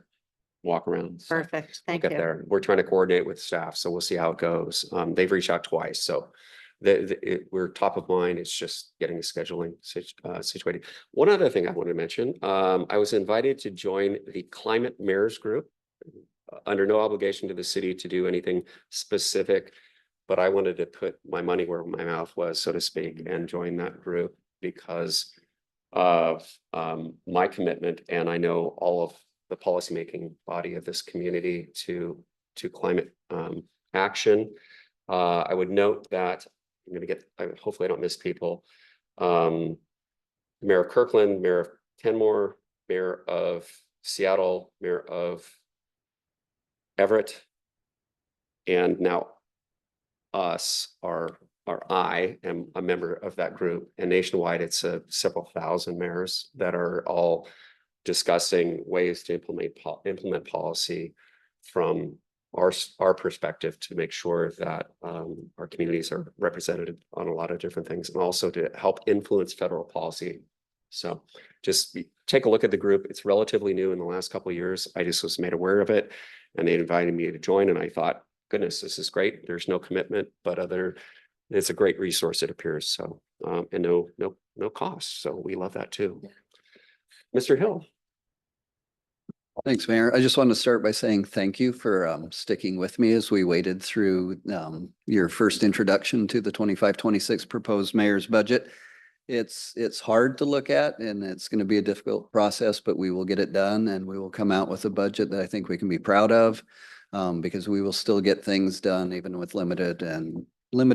walk around. So Perfect, we'll thank get you. there. We're trying to coordinate with staff, so we'll see how it goes. They've reached out twice, so we're top of mind. It's just getting the scheduling situated. One other thing I want to mention, I was invited to join the Climate Mayors group, under no obligation to the city to do anything specific, but I wanted to put my money where my mouth was, so to speak, and join that group because of my commitment, and I know all of the policymaking body of this community to climate action. I would note that I'm going to get, hopefully I don't miss people. Mayor of Kirkland, Mayor of Kenmore, Mayor of Seattle, Mayor of Everett, and now I am a member of that group, and nationwide it's several thousand mayors that are all discussing ways to implement policy from our perspective to make sure that our communities are represented on a lot of different things, and also to help influence federal policy. So just take a look at the group. It's relatively new in the last couple of years. I just was made aware of it, and they invited me to join, and I thought, goodness, this is great. There's no commitment, but it's a great resource, it appears. So and no cost. So we love that too. Mr. Hill. Thanks, Mayor. I just wanted to start by saying thank you for sticking with me as we waited through your first introduction to the 25-26 proposed mayor's budget. It's hard to look at, and it's going to be a difficult process, but we will get it done, and we will come out with a budget that I think we can be proud of, because we will still get things done even with limited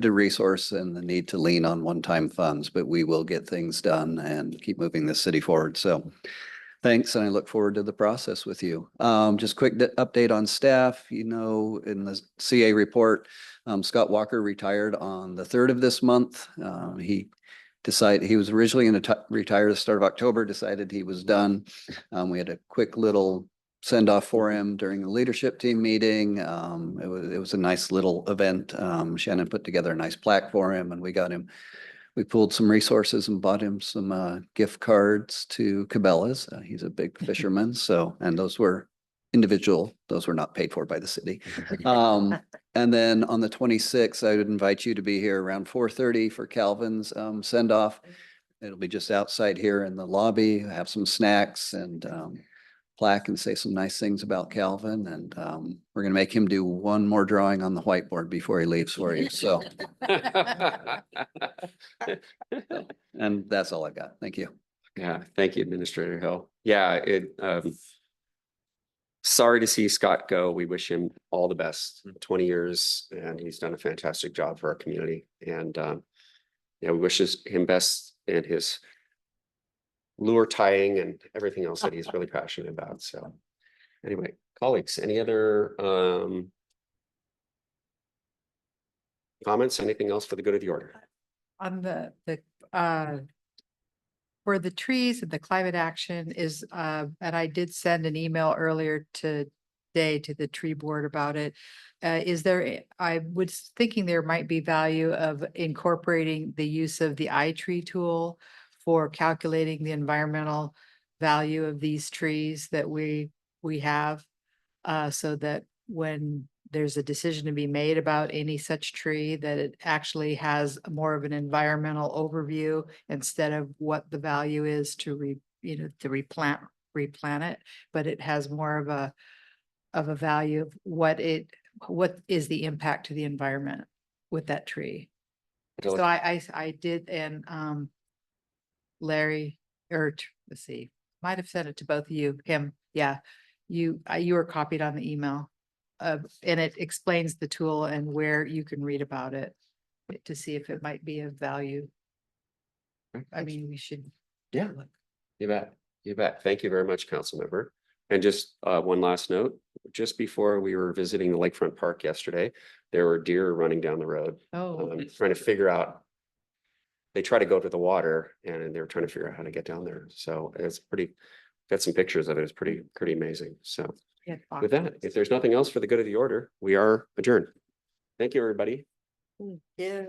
resource and the need to lean on one-time funds, but we will get things done and keep moving the city forward. So thanks, and I look forward to the process with you. Just quick update on staff. You know, in the CA report, Scott Walker retired on the 3rd of this month. He was originally going to retire at the start of October, decided he was done. We had a quick little send off for him during the leadership team meeting. It was a nice little event. Shannon put together a nice plaque for him, and we pulled some resources and bought him some gift cards to Cabela's. He's a big fisherman. So, and those were individual, those were not paid for by the city. And then on the 26th, I would invite you to be here around 4:30 for Calvin's send off. It'll be just outside here in the lobby, have some snacks and plaque and say some nice things about Calvin. And we're going to make him do one more drawing on the whiteboard before he leaves for you. So, and that's all I've got. Thank you. Yeah, thank you, Administrator Hill. Yeah, sorry to see Scott go. We wish him all the best. 20 years, and he's done a fantastic job for our community. And yeah, we wish him best in his lure tying and everything else that he's really passionate about. So anyway, colleagues, any other comments? Anything else for the good of the order? On for the trees and the climate action is, and I did send an email earlier today to the tree board about it. I was thinking there might be value of incorporating the use of the iTree tool for calculating the environmental value of these trees that we have, so that when there's a decision to be made about any such tree, that it actually has more of an environmental overview instead of what the value is to replant it, but it has more of a value of what is the impact to the environment with that tree. So So I did, and Larry, let's see, might have sent it to both of you, him, yeah. You were copied on the email. And it explains the tool and where you can read about it to see if it might be of value. I mean, we should. Yeah, you bet. You bet. Thank you very much, Councilmember. And just one last note, just before we were visiting the Lakefront Park yesterday, there were deer running down the road. Oh, Trying to figure out. They try to go to the water and they were trying to figure out how to get down there. So it's pretty, got some pictures of it. It's pretty amazing. So yeah, with that, if there's nothing else for the good of the order, we are adjourned. Thank you, everybody. Yeah.